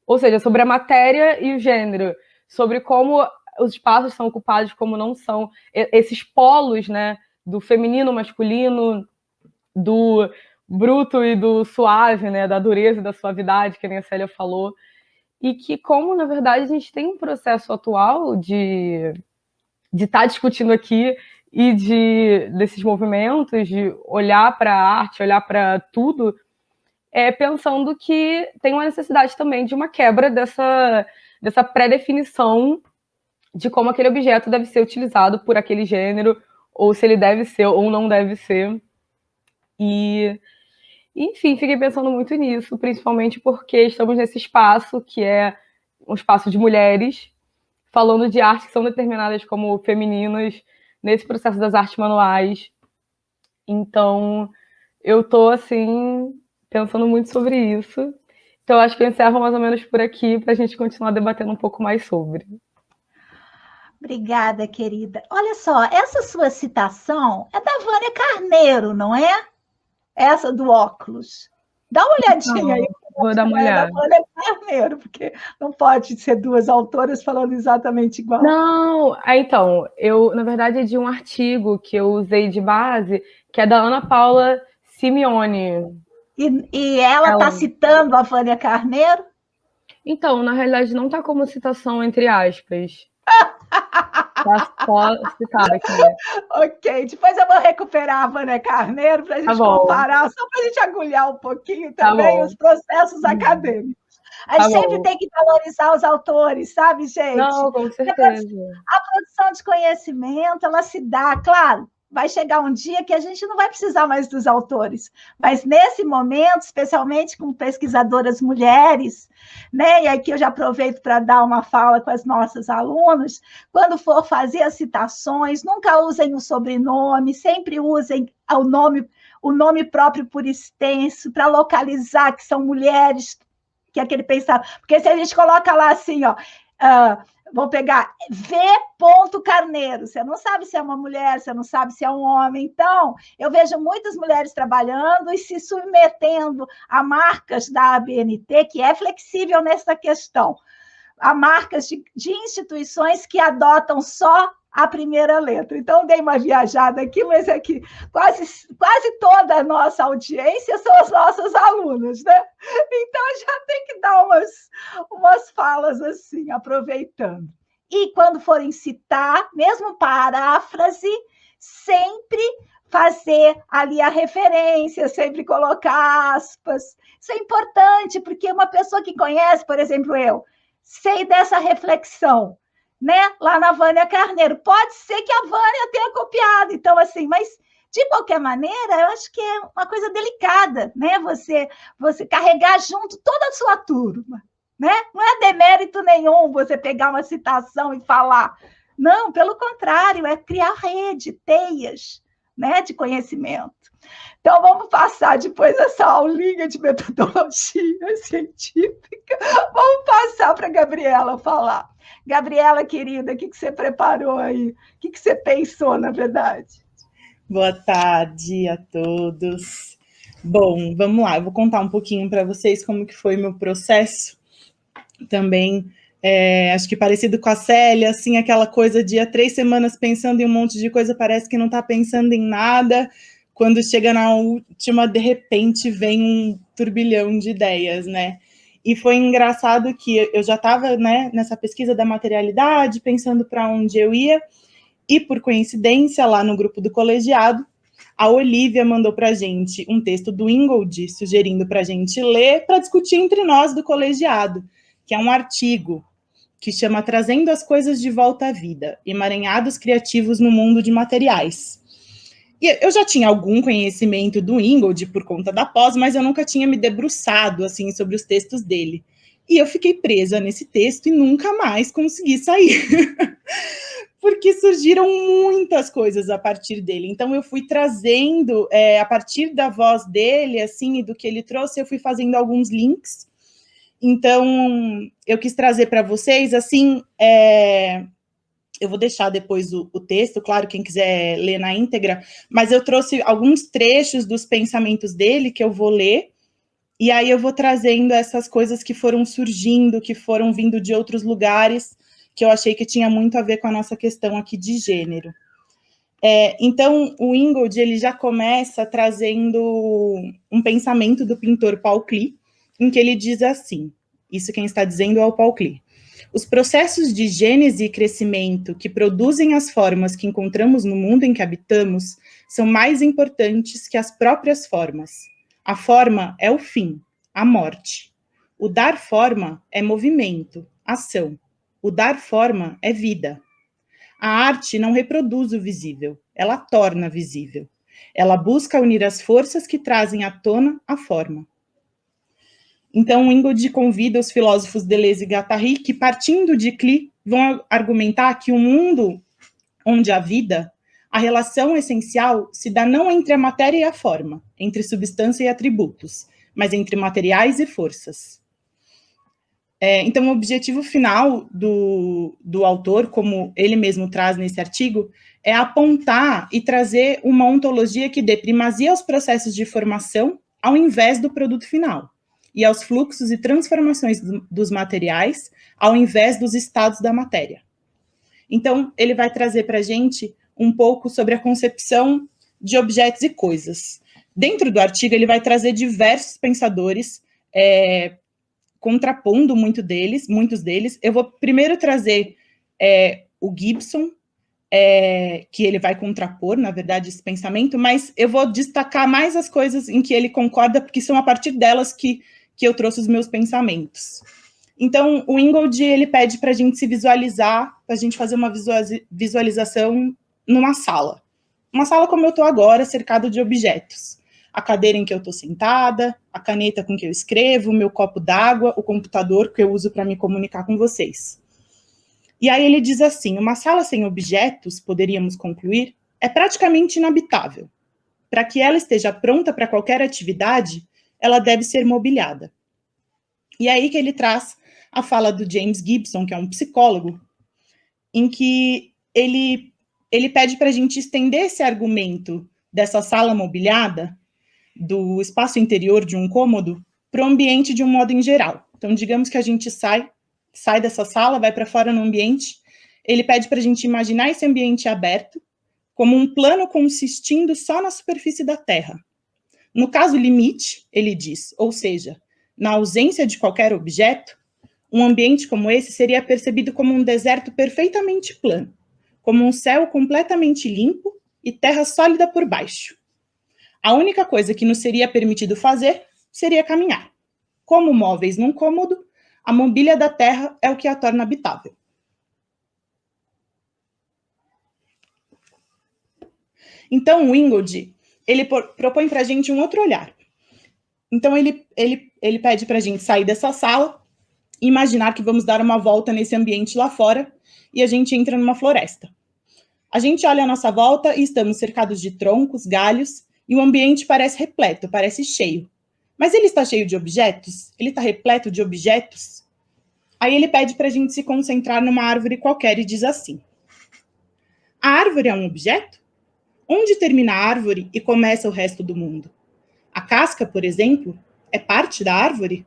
ou seja, sobre a matéria e o gênero, sobre como os espaços são ocupados, como não são, esses polos, né, do feminino, masculino, do bruto e do suave, né, da dureza e da suavidade, que nem a Célia falou, e que como, na verdade, a gente tem um processo atual de estar discutindo aqui e desses movimentos, de olhar para a arte, olhar para tudo, pensando que tem uma necessidade também de uma quebra dessa pré-definição de como aquele objeto deve ser utilizado por aquele gênero, ou se ele deve ser ou não deve ser. E, enfim, fiquei pensando muito nisso, principalmente porque estamos nesse espaço que é um espaço de mulheres, falando de artes que são determinadas como femininas, nesse processo das artes manuais. Então, eu estou, assim, pensando muito sobre isso. Então, acho que eu encerro mais ou menos por aqui, para a gente continuar debatendo um pouco mais sobre. Obrigada, querida. Olha só, essa sua citação é da Vânia Carneiro, não é? Essa do óculos. Dá uma olhadinha aí. Vou dar uma olhada. Da Vânia Carneiro, porque não pode ser duas autoras falando exatamente igual. Não, então, na verdade, é de um artigo que eu usei de base, que é da Ana Paula Simeone. E ela está citando a Vânia Carneiro? Então, na realidade, não está como citação entre aspas. Está só citada aqui. Ok, depois eu vou recuperar a Vânia Carneiro para a gente comparar, só para a gente agulhar um pouquinho também os processos acadêmicos. A gente sempre tem que valorizar os autores, sabe, gente? Não, com certeza. A produção de conhecimento, ela se dá, claro, vai chegar um dia que a gente não vai precisar mais dos autores, mas nesse momento, especialmente com pesquisadoras mulheres, né? E aqui eu já aproveito para dar uma fala com as nossas alunas, quando for fazer as citações, nunca usem o sobrenome, sempre usem o nome próprio por extenso, para localizar que são mulheres, que é aquele pensamento, porque se a gente coloca lá assim, ó, vou pegar V. Carneiro, você não sabe se é uma mulher, você não sabe se é um homem. Então, eu vejo muitas mulheres trabalhando e se submetendo a marcas da ABNT, que é flexível nessa questão, a marcas de instituições que adotam só a primeira letra. Então, dei uma viajada aqui, mas é que quase toda a nossa audiência são as nossas alunas, né? Então, já tem que dar umas falas assim, aproveitando. E quando forem citar, mesmo paráfrase, sempre fazer ali a referência, sempre colocar aspas. Isso é importante, porque uma pessoa que conhece, por exemplo, eu, sei dessa reflexão, né? Lá na Vânia Carneiro. Pode ser que a Vânia tenha copiado, então, assim, mas de qualquer maneira, eu acho que é uma coisa delicada, né? Você carregar junto toda a sua turma, né? Não é demérito nenhum você pegar uma citação e falar. Não, pelo contrário, é criar rede, teias, né, de conhecimento. Então, vamos passar depois dessa aulinha de metodologia científica, vamos passar para a Gabriela falar. Gabriela, querida, o que você preparou aí? O que você pensou, na verdade? Boa tarde a todos. Bom, vamos lá, eu vou contar um pouquinho para vocês como que foi meu processo. Também, acho que parecido com a Célia, assim, aquela coisa de há 3 semanas pensando em um monte de coisa, parece que não está pensando em nada. Quando chega na última, de repente, vem um turbilhão de ideias, né? E foi engraçado que eu já estava, né, nessa pesquisa da materialidade, pensando para onde eu ia, e por coincidência, lá no grupo do colegiado, a Olivia mandou para a gente um texto do Ingold, sugerindo para a gente ler, para discutir entre nós do colegiado, que é um artigo que chama Trazendo as Coisas de Volta à Vida, emaranhados criativos no mundo de materiais. E eu já tinha algum conhecimento do Ingold por conta da pós, mas eu nunca tinha me debruçado assim sobre os textos dele. E eu fiquei presa nesse texto e nunca mais consegui sair. Porque surgiram muitas coisas a partir dele. Então eu fui trazendo, a partir da voz dele, assim, e do que ele trouxe, eu fui fazendo alguns links. Então eu quis trazer para vocês, assim, eu vou deixar depois o texto, claro, quem quiser ler na íntegra, mas eu trouxe alguns trechos dos pensamentos dele que eu vou ler, e aí eu vou trazendo essas coisas que foram surgindo, que foram vindo de outros lugares, que eu achei que tinha muito a ver com a nossa questão aqui de gênero. Então, o Ingold, ele já começa trazendo um pensamento do pintor Paul Klee, em que ele diz assim, isso quem está dizendo é o Paul Klee: os processos de gênese e crescimento que produzem as formas que encontramos no mundo em que habitamos são mais importantes que as próprias formas. A forma é o fim, a morte. O dar forma é movimento, ação. O dar forma é vida. A arte não reproduz o visível, ela torna visível. Ela busca unir as forças que trazem à tona a forma. Então, Ingold convida os filósofos Deleuze e Guattari, que, partindo de Klee, vão argumentar que o mundo onde há vida, a relação essencial se dá não entre a matéria e a forma, entre substância e atributos, mas entre materiais e forças. Então, o objetivo final do autor, como ele mesmo traz nesse artigo, é apontar e trazer uma ontologia que dê primazia aos processos de formação ao invés do produto final, e aos fluxos e transformações dos materiais, ao invés dos estados da matéria. Então, ele vai trazer para a gente um pouco sobre a concepção de objetos e coisas. Dentro do artigo, ele vai trazer diversos pensadores, contrapondo muitos deles. Eu vou primeiro trazer o Gibson, que ele vai contrapor, na verdade, esse pensamento, mas eu vou destacar mais as coisas em que ele concorda, porque são a partir delas que eu trouxe os meus pensamentos. Então, o Ingold, ele pede para a gente se visualizar, para a gente fazer uma visualização numa sala. Uma sala como eu estou agora, cercada de objetos. A cadeira em que eu estou sentada, a caneta com que eu escrevo, o meu copo d'água, o computador que eu uso para me comunicar com vocês. E aí ele diz assim: uma sala sem objetos, poderíamos concluir, é praticamente inabitável. Para que ela esteja pronta para qualquer atividade, ela deve ser mobiliada. E é aí que ele traz a fala do James Gibson, que é um psicólogo, em que ele pede para a gente estender esse argumento dessa sala mobiliada, do espaço interior de um cômodo, para o ambiente de um modo em geral. Então, digamos que a gente sai dessa sala, vai para fora no ambiente, ele pede para a gente imaginar esse ambiente aberto como um plano consistindo só na superfície da Terra. No caso limite, ele diz, ou seja, na ausência de qualquer objeto, um ambiente como esse seria percebido como um deserto perfeitamente plano, como um céu completamente limpo e terra sólida por baixo. A única coisa que nos seria permitido fazer seria caminhar. Como móveis num cômodo, a mobília da terra é o que a torna habitável. Então, o Ingold, ele propõe para a gente um outro olhar. Então, ele pede para a gente sair dessa sala, imaginar que vamos dar uma volta nesse ambiente lá fora, e a gente entra numa floresta. A gente olha à nossa volta e estamos cercados de troncos, galhos, e o ambiente parece repleto, parece cheio. Mas ele está cheio de objetos? Ele está repleto de objetos? Aí ele pede para a gente se concentrar numa árvore qualquer e diz assim: a árvore é um objeto? Onde termina a árvore e começa o resto do mundo? A casca, por exemplo, é parte da árvore?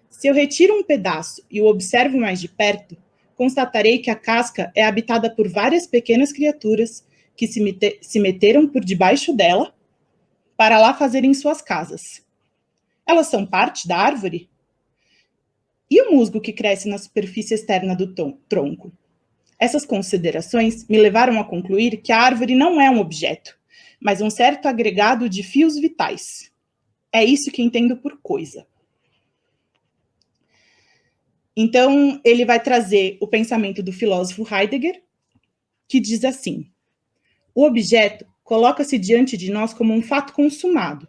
Se eu retiro um pedaço e o observo mais de perto, constatarei que a casca é habitada por várias pequenas criaturas que se meteram por debaixo dela para lá fazerem suas casas. Elas são parte da árvore? E o musgo que cresce na superfície externa do tronco? Essas considerações me levaram a concluir que a árvore não é um objeto, mas um certo agregado de fios vitais. É isso que entendo por coisa. Então, ele vai trazer o pensamento do filósofo Heidegger, que diz assim: o objeto coloca-se diante de nós como um fato consumado,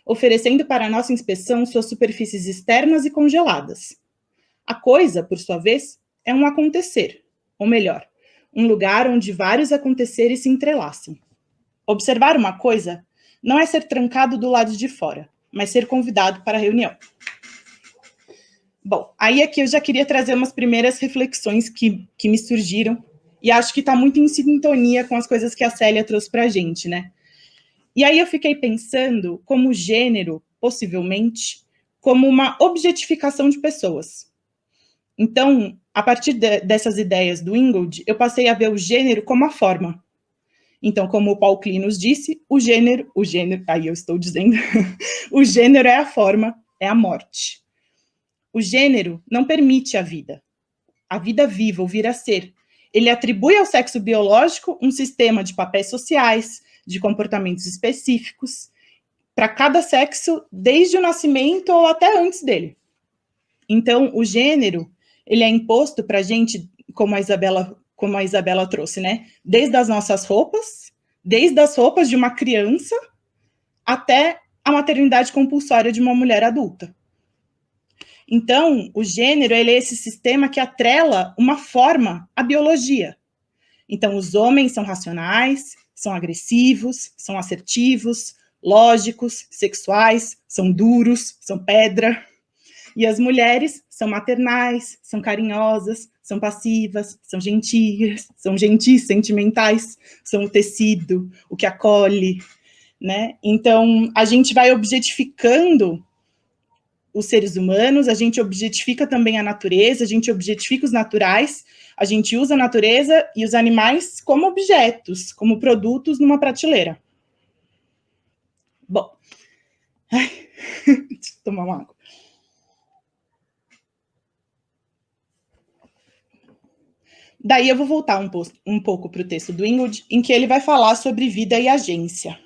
oferecendo para nossa inspeção suas superfícies externas e congeladas. A coisa, por sua vez, é um acontecer, ou melhor, um lugar onde vários aconteceres se entrelaçam. Observar uma coisa não é ser trancado do lado de fora, mas ser convidado para a reunião. Bom, aí aqui eu já queria trazer umas primeiras reflexões que me surgiram, e acho que está muito em sintonia com as coisas que a Célia trouxe para a gente, né? E aí eu fiquei pensando como gênero, possivelmente, como uma objetificação de pessoas. Então, a partir dessas ideias do Ingold, eu passei a ver o gênero como a forma. Então, como o Paul Klee nos disse, o gênero, aí eu estou dizendo, o gênero é a forma, é a morte. O gênero não permite a vida viva, o vir a ser. Ele atribui ao sexo biológico um sistema de papéis sociais, de comportamentos específicos, para cada sexo, desde o nascimento ou até antes dele. Então, o gênero, ele é imposto para a gente, como a Isabela trouxe, né? Desde as nossas roupas, desde as roupas de uma criança, até a maternidade compulsória de uma mulher adulta. Então, o gênero, ele é esse sistema que atrela uma forma à biologia. Então, os homens são racionais, são agressivos, são assertivos, lógicos, sexuais, são duros, são pedra. E as mulheres são maternais, são carinhosas, são passivas, são gentis, sentimentais, são o tecido, o que acolhe, né? Então, a gente vai objetificando os seres humanos, a gente objetifica também a natureza, a gente objetifica os naturais, a gente usa a natureza e os animais como objetos, como produtos numa prateleira. Bom, deixa eu tomar uma água. Daí eu vou voltar um pouco para o texto do Ingold, em que ele vai falar sobre vida e agência.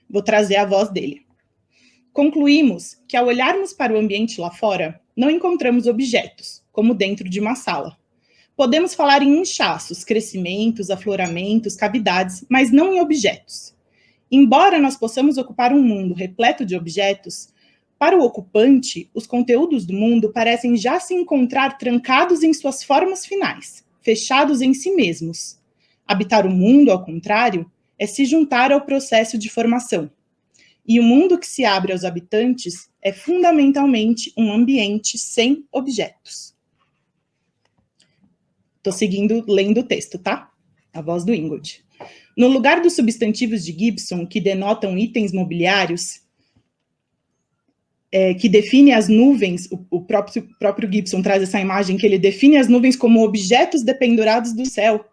Vou trazer a voz dele. Concluímos que, ao olharmos para o ambiente lá fora, não encontramos objetos, como dentro de uma sala. Podemos falar em inchaços, crescimentos, afloramentos, cavidades, mas não em objetos. Embora nós possamos ocupar um mundo repleto de objetos, para o ocupante, os conteúdos do mundo parecem já se encontrar trancados em suas formas finais, fechados em si mesmos. Habitar o mundo, ao contrário, é se juntar ao processo de formação. E o mundo que se abre aos habitantes é fundamentalmente um ambiente sem objetos. Estou seguindo, lendo o texto, tá? A voz do Ingold. No lugar dos substantivos de Gibson, que denotam itens mobiliários, que define as nuvens, o próprio Gibson traz essa imagem, que ele define as nuvens como objetos dependurados do céu.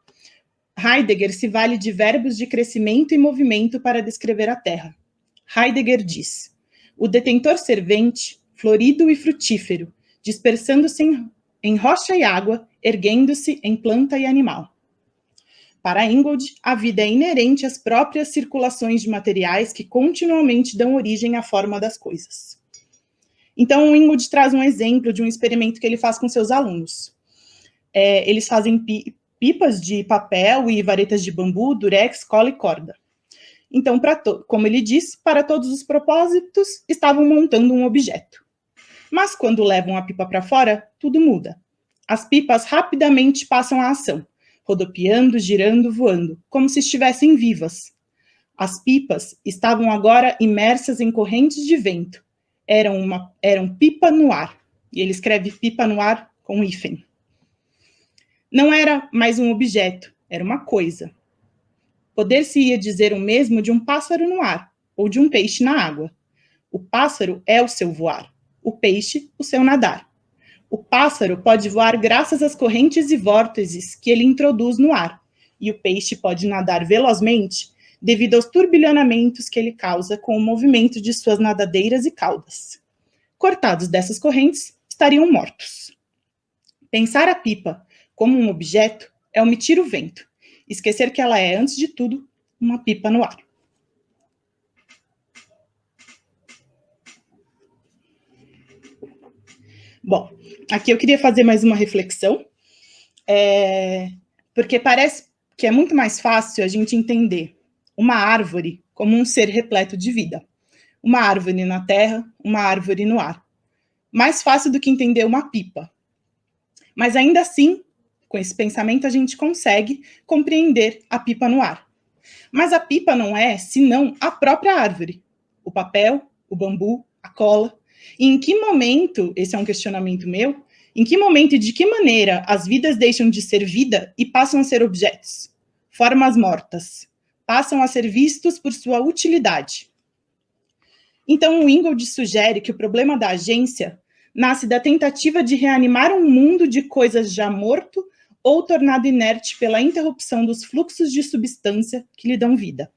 Heidegger se vale de verbos de crescimento e movimento para descrever a Terra. Heidegger diz: o detentor servente, florido e frutífero, dispersando-se em rocha e água, erguendo-se em planta e animal. Para Ingold, a vida é inerente às próprias circulações de materiais que continuamente dão origem à forma das coisas. Então, o Ingold traz um exemplo de um experimento que ele faz com seus alunos. Eles fazem pipas de papel e varetas de bambu, durex, cola e corda. Então, como ele diz, para todos os propósitos, estavam montando um objeto. Mas quando levam a pipa para fora, tudo muda. As pipas rapidamente passam à ação, rodopiando, girando, voando, como se estivessem vivas. As pipas estavam agora imersas em correntes de vento. Eram pipa no ar. E ele escreve pipa no ar com hífen. Não era mais um objeto, era uma coisa. Poder-se-ia dizer o mesmo de um pássaro no ar, ou de um peixe na água. O pássaro é o seu voar, o peixe o seu nadar. O pássaro pode voar graças às correntes e vórtices que ele introduz no ar, e o peixe pode nadar velozmente devido aos turbilhonamentos que ele causa com o movimento de suas nadadeiras e caudas. Cortados dessas correntes, estariam mortos. Pensar a pipa como um objeto é omitir o vento, esquecer que ela é, antes de tudo, uma pipa no ar. Bom, aqui eu queria fazer mais uma reflexão, porque parece que é muito mais fácil a gente entender uma árvore como um ser repleto de vida. Uma árvore na terra, uma árvore no ar. Mais fácil do que entender uma pipa. Mas ainda assim, com esse pensamento, a gente consegue compreender a pipa no ar. Mas a pipa não é, senão, a própria árvore. O papel, o bambu, a cola. E em que momento, esse é um questionamento meu, em que momento e de que maneira as vidas deixam de ser vida e passam a ser objetos, formas mortas, passam a ser vistos por sua utilidade. Então, o Ingold sugere que o problema da agência nasce da tentativa de reanimar um mundo de coisas já morto ou tornado inerte pela interrupção dos fluxos de substância que lhe dão vida.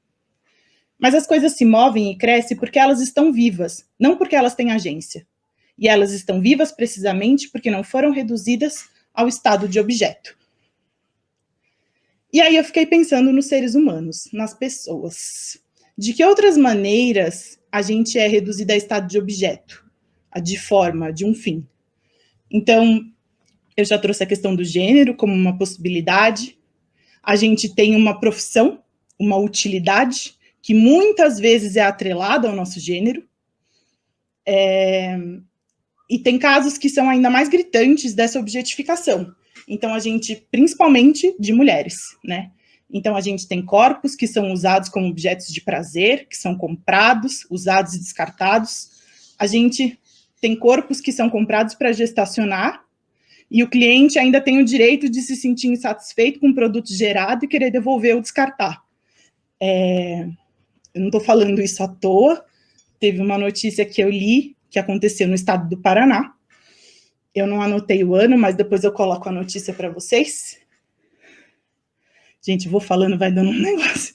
Mas as coisas se movem e crescem porque elas estão vivas, não porque elas têm agência. E elas estão vivas precisamente porque não foram reduzidas ao estado de objeto. E aí eu fiquei pensando nos seres humanos, nas pessoas. De que outras maneiras a gente é reduzida a estado de objeto, de forma, de um fim? Então, eu já trouxe a questão do gênero como uma possibilidade. A gente tem uma profissão, uma utilidade, que muitas vezes é atrelada ao nosso gênero. E tem casos que são ainda mais gritantes dessa objetificação. Então, a gente, principalmente de mulheres, né? Então, a gente tem corpos que são usados como objetos de prazer, que são comprados, usados e descartados. A gente tem corpos que são comprados para gestacionar, e o cliente ainda tem o direito de se sentir insatisfeito com o produto gerado e querer devolver ou descartar. Eu não estou falando isso à toa. Teve uma notícia que eu li, que aconteceu no estado do Paraná. Eu não anotei o ano, mas depois eu coloco a notícia para vocês. Gente, eu vou falando, vai dando um negócio.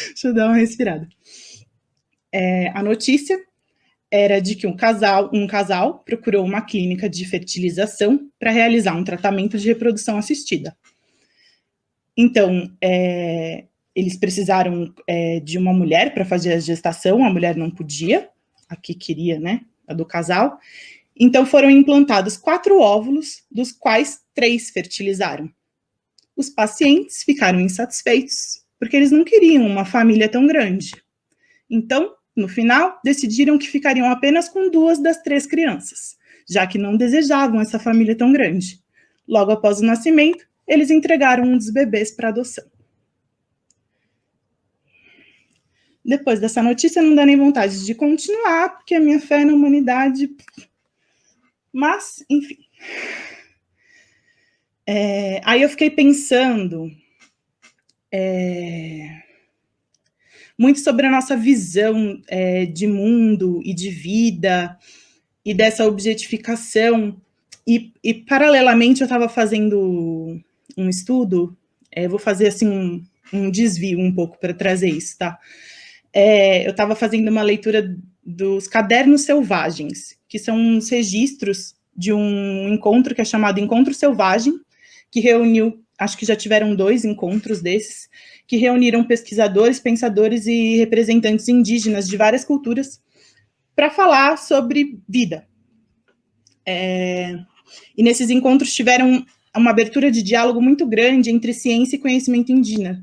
Deixa eu dar uma respirada. A notícia era de que um casal procurou uma clínica de fertilização para realizar um tratamento de reprodução assistida. Então, eles precisaram de uma mulher para fazer a gestação, a mulher não podia, a que queria, né, a do casal. Então, foram implantados 4 óvulos, dos quais 3 fertilizaram. Os pacientes ficaram insatisfeitos, porque eles não queriam uma família tão grande. Então, no final, decidiram que ficariam apenas com 2 das 3 crianças, já que não desejavam essa família tão grande. Logo após o nascimento, eles entregaram um dos bebês para adoção. Depois dessa notícia, não dá nem vontade de continuar, porque a minha fé na humanidade... Mas, enfim. Aí eu fiquei pensando muito sobre a nossa visão de mundo e de vida e dessa objetificação. E paralelamente, eu estava fazendo um estudo, vou fazer assim um desvio um pouco para trazer isso, tá? Eu estava fazendo uma leitura dos Cadernos Selvagens, que são uns registros de um encontro que é chamado Encontro Selvagem, que reuniu, acho que já tiveram 2 encontros desses, que reuniram pesquisadores, pensadores e representantes indígenas de várias culturas para falar sobre vida. E nesses encontros tiveram uma abertura de diálogo muito grande entre ciência e conhecimento indígena.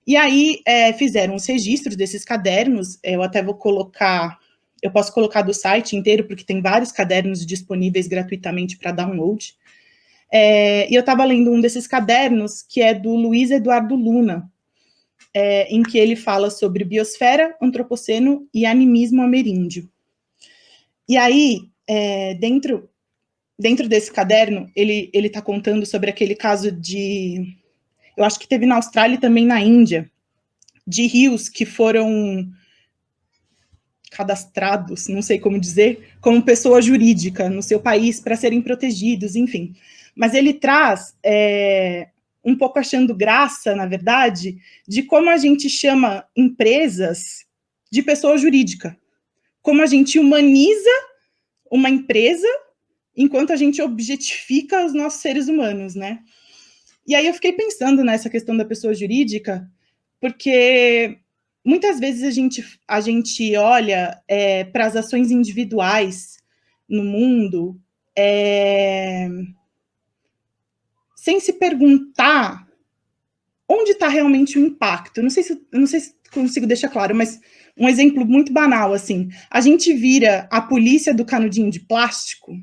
E aí fizeram os registros desses cadernos, eu até vou colocar, eu posso colocar do site inteiro, porque tem vários cadernos disponíveis gratuitamente para download. E eu estava lendo um desses cadernos, que é do Luiz Eduardo Luna, em que ele fala sobre biosfera, antropoceno e animismo ameríndio. E aí, dentro desse caderno, ele está contando sobre aquele caso de... Eu acho que teve na Austrália e também na Índia, de rios que foram cadastrados, não sei como dizer, como pessoa jurídica no seu país para serem protegidos, enfim. Mas ele traz, um pouco achando graça, na verdade, de como a gente chama empresas de pessoa jurídica. Como a gente humaniza uma empresa enquanto a gente objetifica os nossos seres humanos, né? E aí eu fiquei pensando nessa questão da pessoa jurídica, porque muitas vezes a gente olha para as ações individuais no mundo sem se perguntar onde está realmente o impacto. Não sei se consigo deixar claro, mas um exemplo muito banal, assim, a gente vira a polícia do canudinho de plástico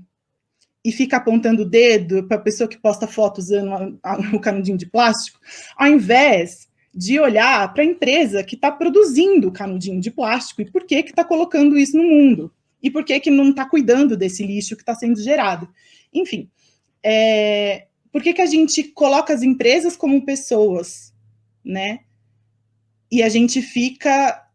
e fica apontando o dedo para a pessoa que posta foto usando o canudinho de plástico, ao invés de olhar para a empresa que está produzindo o canudinho de plástico e por que está colocando isso no mundo, e por que não está cuidando desse lixo que está sendo gerado. Enfim, por que a gente coloca as empresas como pessoas, né? E a gente fica,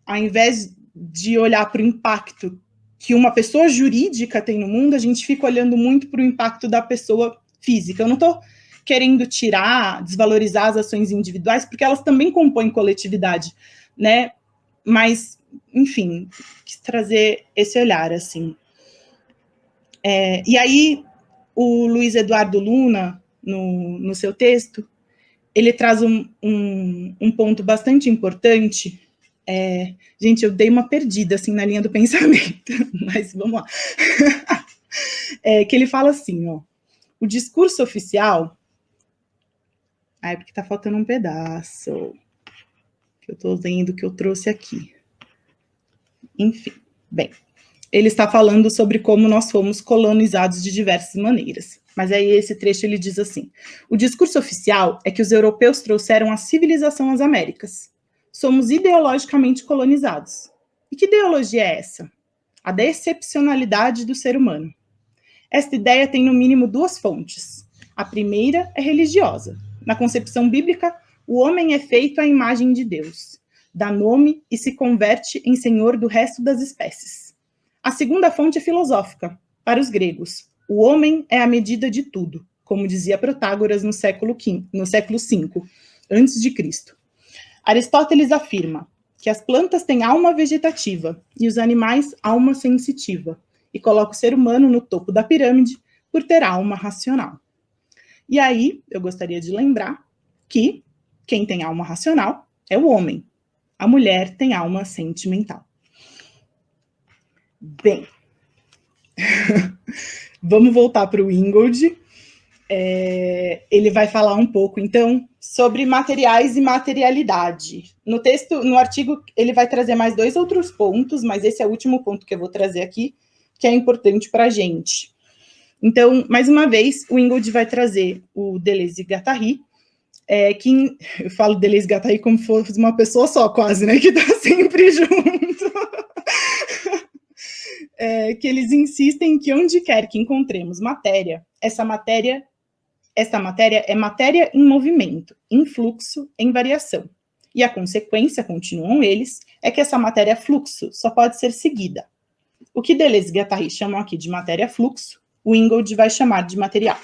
ao invés de olhar para o impacto que uma pessoa jurídica tem no mundo, a gente fica olhando muito para o impacto da pessoa física. Eu não estou querendo desvalorizar as ações individuais, porque elas também compõem coletividade, né? Mas, enfim, quis trazer esse olhar, assim. E aí, o Luiz Eduardo Luna, no seu texto, ele traz um ponto bastante importante. Gente, eu dei uma perdida, assim, na linha do pensamento, mas vamos lá. Que ele fala assim, ó, o discurso oficial... porque tá faltando um pedaço, que eu tô lendo, que eu trouxe aqui. Enfim, bem, ele está falando sobre como nós fomos colonizados de diversas maneiras. Mas aí esse trecho ele diz assim, o discurso oficial é que os europeus trouxeram a civilização às Américas. Somos ideologicamente colonizados. E que ideologia é essa? A da excepcionalidade do ser humano. Esta ideia tem no mínimo duas fontes. A primeira é religiosa. Na concepção bíblica, o homem é feito à imagem de Deus, dá nome e se converte em senhor do resto das espécies. A segunda fonte é filosófica. Para os gregos, o homem é a medida de tudo, como dizia Protágoras no século V, antes de Cristo. Aristóteles afirma que as plantas têm alma vegetativa e os animais alma sensitiva, e coloca o ser humano no topo da pirâmide por ter alma racional. E aí, eu gostaria de lembrar que quem tem alma racional é o homem. A mulher tem alma sentimental. Bem, vamos voltar para o Ingold. Ele vai falar um pouco, então, sobre materiais e materialidade. No texto, no artigo, ele vai trazer mais 2 outros pontos, mas esse é o último ponto que eu vou trazer aqui, que é importante para a gente. Então, mais uma vez, o Ingold vai trazer o Deleuze e Guattari, que eu falo Deleuze e Guattari como se fosse uma pessoa só, quase, né, que está sempre junto. Que eles insistem que onde quer que encontremos matéria, essa matéria é matéria em movimento, em fluxo, em variação. E a consequência, continuam eles, é que essa matéria fluxo só pode ser seguida. O que Deleuze e Guattari chamam aqui de matéria fluxo, o Ingold vai chamar de material.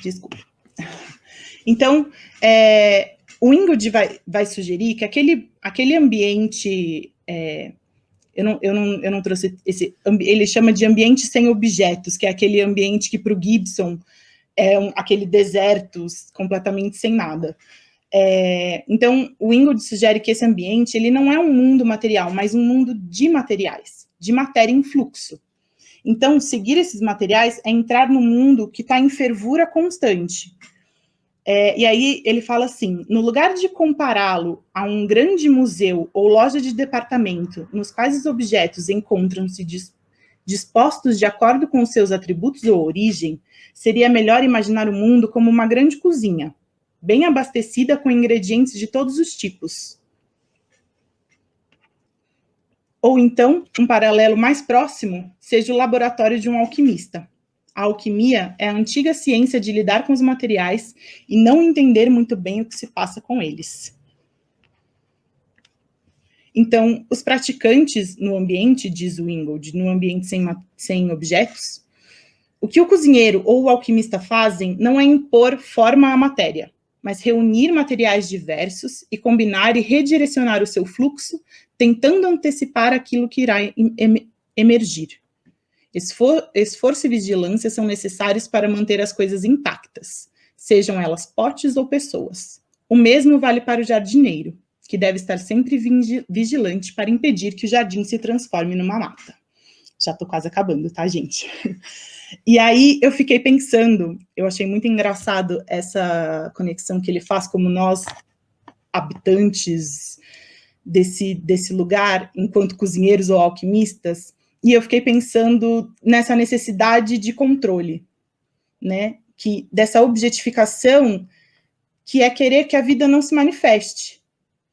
Desculpa. Então, o Ingold vai sugerir que aquele ambiente, eu não trouxe esse, ele chama de ambiente sem objetos, que é aquele ambiente que para o Gibson aquele deserto completamente sem nada. Então, o Ingold sugere que esse ambiente ele não é um mundo material, mas um mundo de materiais, de matéria em fluxo. Então, seguir esses materiais é entrar no mundo que está em fervura constante. E aí ele fala assim, no lugar de compará-lo a um grande museu ou loja de departamento, nos quais os objetos encontram-se dispostos de acordo com seus atributos ou origem, seria melhor imaginar o mundo como uma grande cozinha, bem abastecida com ingredientes de todos os tipos. Ou então, um paralelo mais próximo seja o laboratório de um alquimista. A alquimia é a antiga ciência de lidar com os materiais e não entender muito bem o que se passa com eles. Então, os praticantes no ambiente, diz o Ingold, no ambiente sem objetos, o que o cozinheiro ou o alquimista fazem não é impor forma à matéria, mas reunir materiais diversos e combinar e redirecionar o seu fluxo, tentando antecipar aquilo que irá emergir. Esforço e vigilância são necessários para manter as coisas intactas, sejam elas potes ou pessoas. O mesmo vale para o jardineiro, que deve estar sempre vigilante para impedir que o jardim se transforme numa mata. Já estou quase acabando, tá, gente? E aí eu fiquei pensando, eu achei muito engraçado essa conexão que ele faz, como nós, habitantes desse lugar, enquanto cozinheiros ou alquimistas, e eu fiquei pensando nessa necessidade de controle, né? Que dessa objetificação, que é querer que a vida não se manifeste.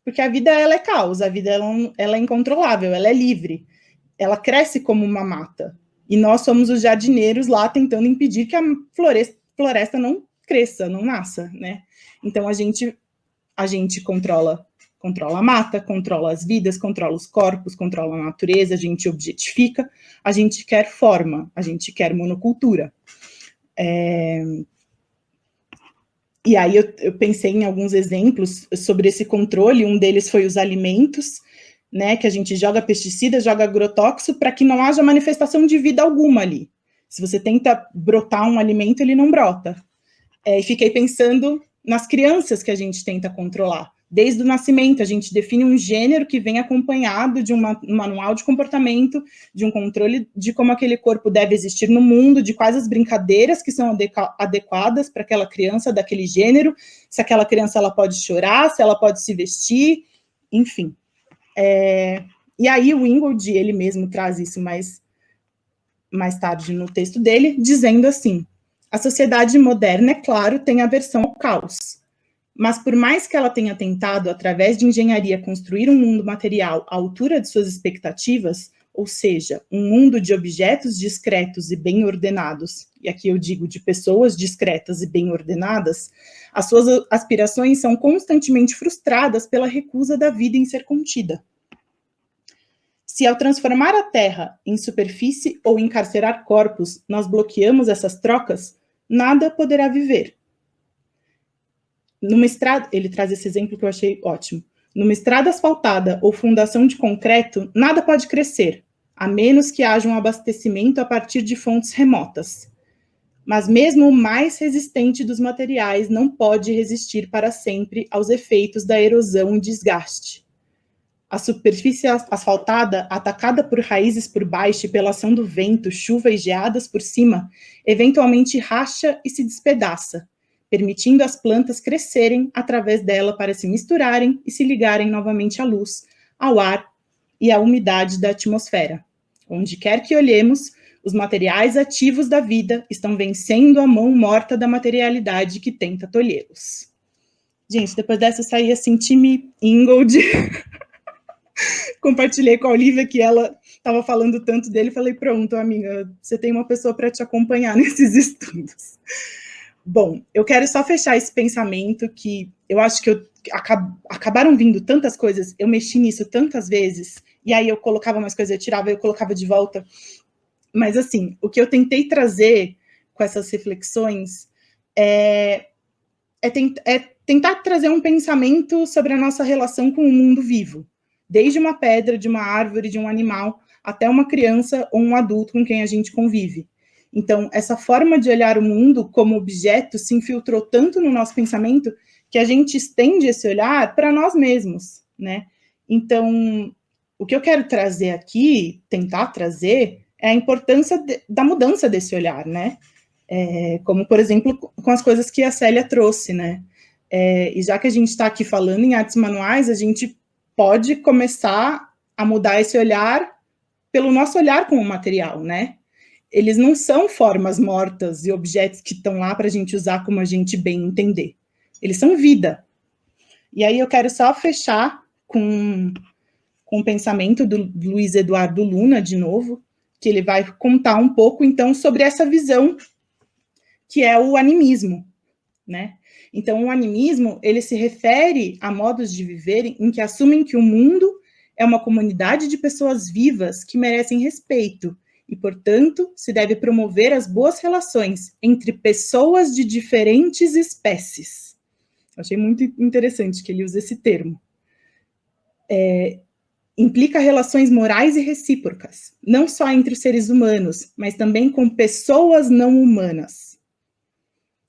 Porque a vida, ela é caos, a vida ela é incontrolável, ela é livre. Ela cresce como uma mata. E nós somos os jardineiros lá tentando impedir que a floresta não cresça, não nasça, né? Então a gente controla a mata, controla as vidas, controla os corpos, controla a natureza, a gente objetifica, a gente quer forma, a gente quer monocultura. E aí eu pensei em alguns exemplos sobre esse controle, um deles foi os alimentos, né, que a gente joga pesticida, joga agrotóxico para que não haja manifestação de vida alguma ali. Se você tenta brotar um alimento, ele não brota. E fiquei pensando nas crianças que a gente tenta controlar. Desde o nascimento, a gente define um gênero que vem acompanhado de um manual de comportamento, de um controle de como aquele corpo deve existir no mundo, de quais as brincadeiras que são adequadas para aquela criança daquele gênero, se aquela criança ela pode chorar, se ela pode se vestir, enfim. E aí o Ingold, ele mesmo traz isso mais tarde no texto dele, dizendo assim: a sociedade moderna, é claro, tem aversão ao caos, mas por mais que ela tenha tentado, através de engenharia, construir um mundo material à altura de suas expectativas, ou seja, um mundo de objetos discretos e bem ordenados, e aqui eu digo de pessoas discretas e bem ordenadas, as suas aspirações são constantemente frustradas pela recusa da vida em ser contida. Se ao transformar a Terra em superfície ou encarcerar corpos, nós bloqueamos essas trocas, nada poderá viver. Numa estrada, ele traz esse exemplo que eu achei ótimo. Numa estrada asfaltada ou fundação de concreto, nada pode crescer, a menos que haja um abastecimento a partir de fontes remotas. Mas mesmo o mais resistente dos materiais não pode resistir para sempre aos efeitos da erosão e desgaste. A superfície asfaltada, atacada por raízes por baixo e pela ação do vento, chuva e geadas por cima, eventualmente racha e se despedaça, permitindo às plantas crescerem através dela para se misturarem e se ligarem novamente à luz, ao ar e à umidade da atmosfera. Onde quer que olhemos, os materiais ativos da vida estão vencendo a mão morta da materialidade que tenta tolhê-los. Gente, depois dessa eu saí assim, time Ingold. Compartilhei com a Olivia que ela estava falando tanto dele, falei, pronto, amiga, você tem uma pessoa para te acompanhar nesses estudos. Bom, eu quero só fechar esse pensamento que eu acho que acabaram vindo tantas coisas, eu mexi nisso tantas vezes, e aí eu colocava mais coisas, eu tirava, eu colocava de volta. Mas, assim, o que eu tentei trazer com essas reflexões é tentar trazer um pensamento sobre a nossa relação com o mundo vivo, desde uma pedra, de uma árvore, de um animal, até uma criança ou um adulto com quem a gente convive. Então, essa forma de olhar o mundo como objeto se infiltrou tanto no nosso pensamento que a gente estende esse olhar para nós mesmos, né? Então, o que eu quero trazer aqui, tentar trazer, é a importância da mudança desse olhar, né? Como, por exemplo, com as coisas que a Célia trouxe, né? E já que a gente está aqui falando em artes manuais, a gente pode começar a mudar esse olhar pelo nosso olhar com o material, né? Eles não são formas mortas e objetos que estão lá para a gente usar como a gente bem entender. Eles são vida. E aí eu quero só fechar com o pensamento do Luiz Eduardo Luna, de novo, que ele vai contar um pouco, então, sobre essa visão que é o animismo, né? Então, o animismo, ele se refere a modos de viver em que assumem que o mundo é uma comunidade de pessoas vivas que merecem respeito e, portanto, se deve promover as boas relações entre pessoas de diferentes espécies. Eu achei muito interessante que ele use esse termo. Implica relações morais e recíprocas, não só entre os seres humanos, mas também com pessoas não humanas.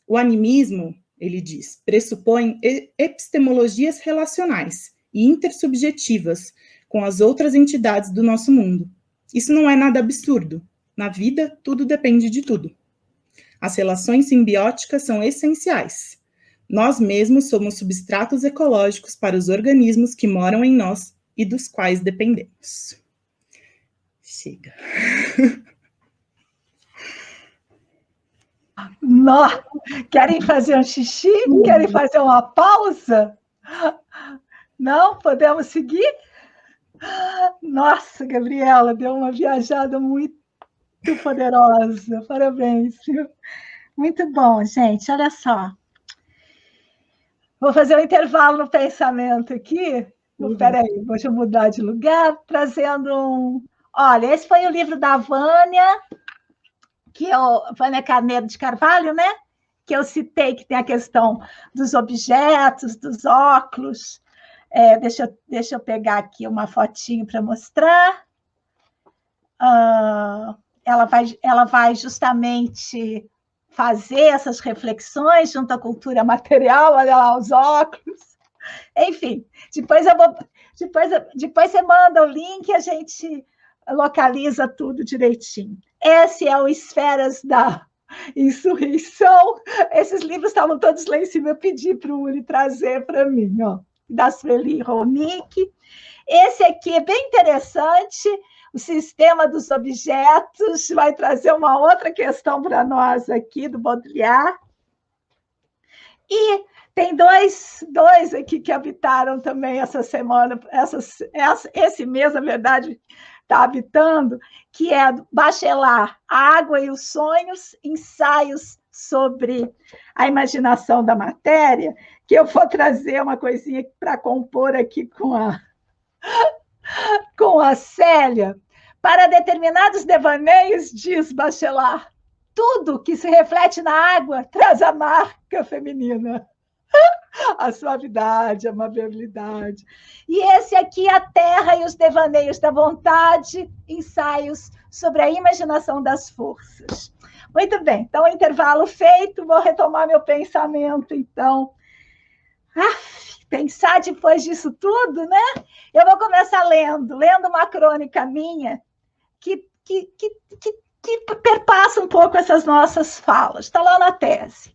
O animismo, ele diz, pressupõe epistemologias relacionais e intersubjetivas com as outras entidades do nosso mundo. Isso não é nada absurdo. Na vida, tudo depende de tudo. As relações simbióticas são essenciais. Nós mesmos somos substratos ecológicos para os organismos que moram em nós e dos quais dependemos. Chega. Nossa, querem fazer um xixi? Querem fazer uma pausa? Não? Podemos seguir? Nossa, Gabriela, deu uma viajada muito poderosa. Parabéns. Muito bom, gente. Olha só. Vou fazer um intervalo no pensamento aqui. Espera aí, deixa eu mudar de lugar, trazendo um... Olha, esse foi o livro da Vânia, Vânia Carneiro de Carvalho, né? Que eu citei, que tem a questão dos objetos, dos óculos. Deixa eu pegar aqui uma fotinho para mostrar. Ela vai justamente fazer essas reflexões junto à cultura material, olha lá os óculos. Enfim, depois você manda o link e a gente localiza tudo direitinho. Esse é o Esferas da Insurreição. Esses livros estavam todos lá em cima, eu pedi para o Uli trazer para mim, ó, da Sueli Ronick. Esse aqui é bem interessante, o sistema dos objetos, vai trazer uma outra questão para nós aqui, do Baudrillard. E tem dois aqui que habitaram também essa semana, esse mês, na verdade, está habitando, que é Bachelard, A Água e os Sonhos, ensaios sobre a imaginação da matéria, que eu vou trazer uma coisinha para compor aqui com a Célia. Para determinados devaneios, diz Bachelard, tudo que se reflete na água traz a marca feminina. A suavidade, a amabilidade. E esse aqui, A Terra e os Devaneios da Vontade, ensaios sobre a imaginação das forças. Muito bem, então, intervalo feito, vou retomar meu pensamento, então. Pensar depois disso tudo, né? Eu vou começar lendo uma crônica minha que perpassa um pouco essas nossas falas. Está lá na tese.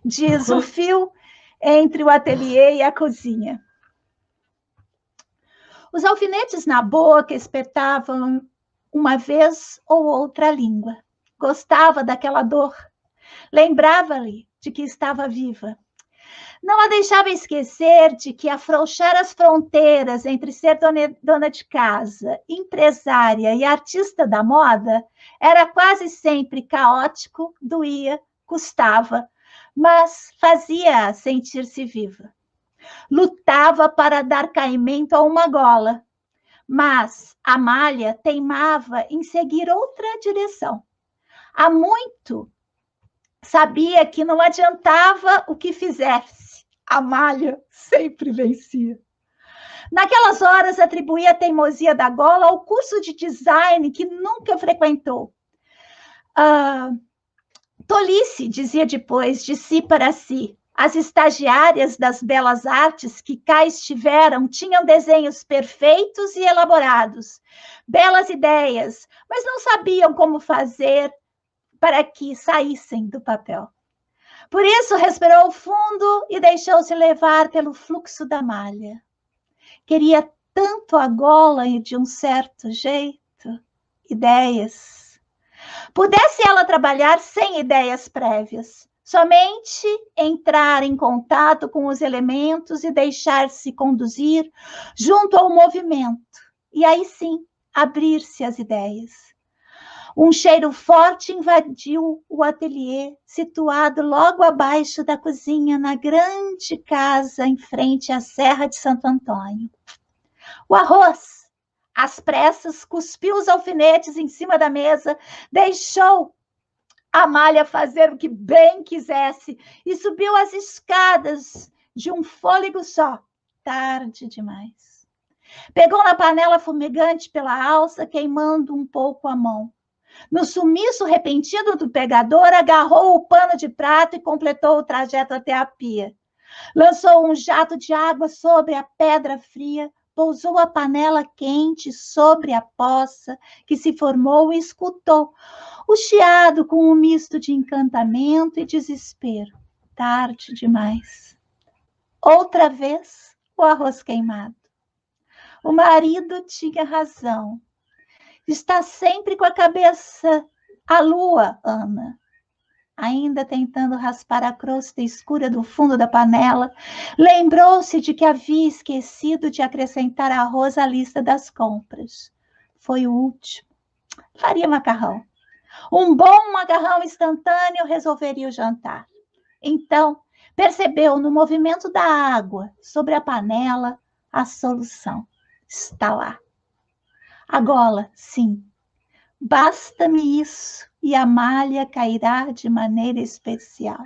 Diz o fio entre o ateliê e a cozinha. Os alfinetes na boca espetavam uma vez ou outra a língua. Gostava daquela dor. Lembrava-lhe de que estava viva. Não a deixava esquecer de que afrouxar as fronteiras entre ser dona de casa, empresária e artista da moda era quase sempre caótico, doía, custava, mas fazia-a sentir-se viva. Lutava para dar caimento a uma gola, mas Amália teimava em seguir outra direção. Há muito sabia que não adiantava o que fizesse. Amália sempre vencia. Naquelas horas, atribuía a teimosia da gola ao curso de design que nunca frequentou. Tolice, dizia depois, de si para si. As estagiárias das belas artes que cá estiveram tinham desenhos perfeitos e elaborados, belas ideias, mas não sabiam como fazer para que saíssem do papel. Por isso, respirou fundo e deixou-se levar pelo fluxo da malha. Queria tanto a gola e de um certo jeito, ideias. Pudesse ela trabalhar sem ideias prévias, somente entrar em contato com os elementos e deixar-se conduzir junto ao movimento. E aí sim, abrir-se às ideias. Um cheiro forte invadiu o ateliê, situado logo abaixo da cozinha, na grande casa em frente à Serra de Santo Antônio. O arroz, às pressas, cuspiu os alfinetes em cima da mesa, deixou Amália fazer o que bem quisesse e subiu as escadas de um fôlego só. Tarde demais. Pegou na panela fumegante pela alça, queimando um pouco a mão. No sumiço repentino do pegador, agarrou o pano de prato e completou o trajeto até a pia. Lançou um jato de água sobre a pedra fria, pousou a panela quente sobre a poça que se formou e escutou o chiado com um misto de encantamento e desespero. Tarde demais. Outra vez, o arroz queimado. O marido tinha razão. Está sempre com a cabeça à lua, Ana. Ainda tentando raspar a crosta escura do fundo da panela, lembrou-se de que havia esquecido de acrescentar arroz à lista das compras. Foi o último. Faria macarrão. Um bom macarrão instantâneo resolveria o jantar. Então, percebeu no movimento da água sobre a panela a solução. Está lá. A gola, sim. Basta-me isso e a malha cairá de maneira especial.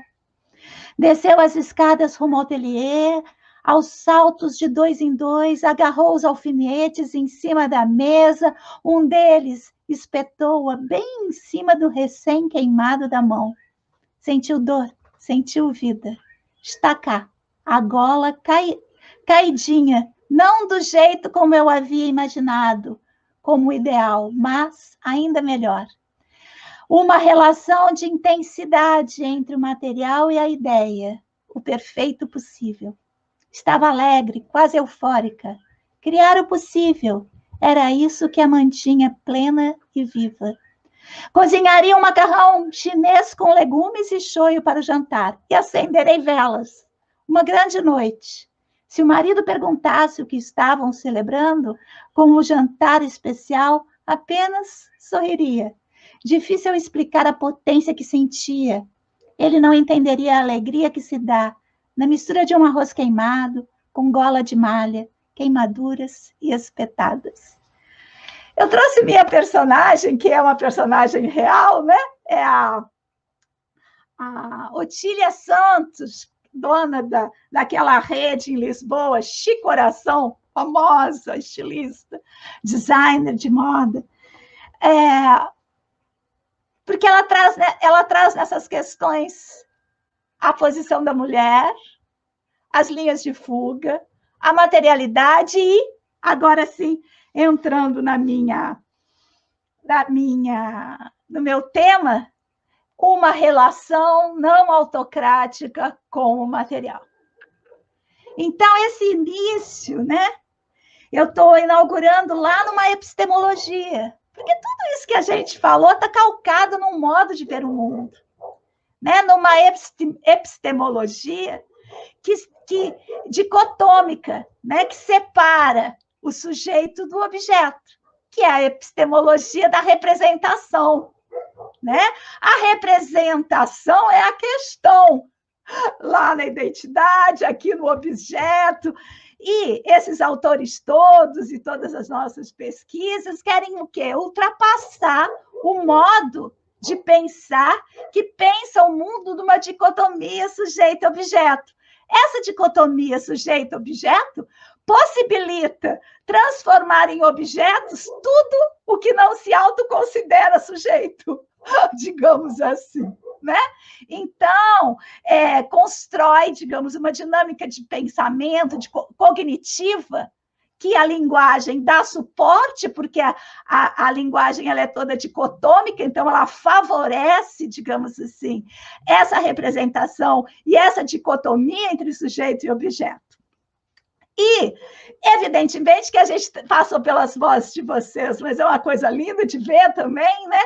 Desceu as escadas rumo ao ateliê, aos saltos de 2 em 2, agarrou os alfinetes em cima da mesa, um deles espetou-a bem em cima do recém-queimado da mão. Sentiu dor, sentiu vida. Está cá, a gola caidinha, não do jeito como eu havia imaginado, como ideal, mas ainda melhor. Uma relação de intensidade entre o material e a ideia, o perfeito possível. Estava alegre, quase eufórica. Criar o possível, era isso que a mantinha plena e viva. Cozinharia um macarrão chinês com legumes e shoyu para o jantar e acenderei velas. Uma grande noite. Se o marido perguntasse o que estavam celebrando com o jantar especial, apenas sorriria. Difícil explicar a potência que sentia. Ele não entenderia a alegria que se dá na mistura de um arroz queimado com gola de malha, queimaduras e espetadas. Eu trouxe minha personagem, que é uma personagem real, né? É a Otília Santos, dona daquela rede em Lisboa, Chicoração, famosa estilista, designer de moda. Porque ela traz nessas questões a posição da mulher, as linhas de fuga, a materialidade e, agora sim, entrando no meu tema, uma relação não autocrática com o material. Então, esse início, né? Eu estou inaugurando lá numa epistemologia, porque tudo isso que a gente falou está calcado num modo de ver o mundo, né? Numa epistemologia dicotômica, né? Que separa o sujeito do objeto, que é a epistemologia da representação, né? A representação é a questão lá na identidade, aqui no objeto. E esses autores todos e todas as nossas pesquisas querem o quê? Ultrapassar o modo de pensar que pensa o mundo numa dicotomia sujeito-objeto. Essa dicotomia sujeito-objeto possibilita transformar em objetos tudo o que não se autoconsidera sujeito, digamos assim, né? Então, constrói, digamos, uma dinâmica de pensamento, cognitiva, que a linguagem dá suporte, porque a linguagem ela é toda dicotômica, então ela favorece, digamos assim, essa representação e essa dicotomia entre sujeito e objeto. E, evidentemente, que a gente passou pelas vozes de vocês, mas é uma coisa linda de ver também, né?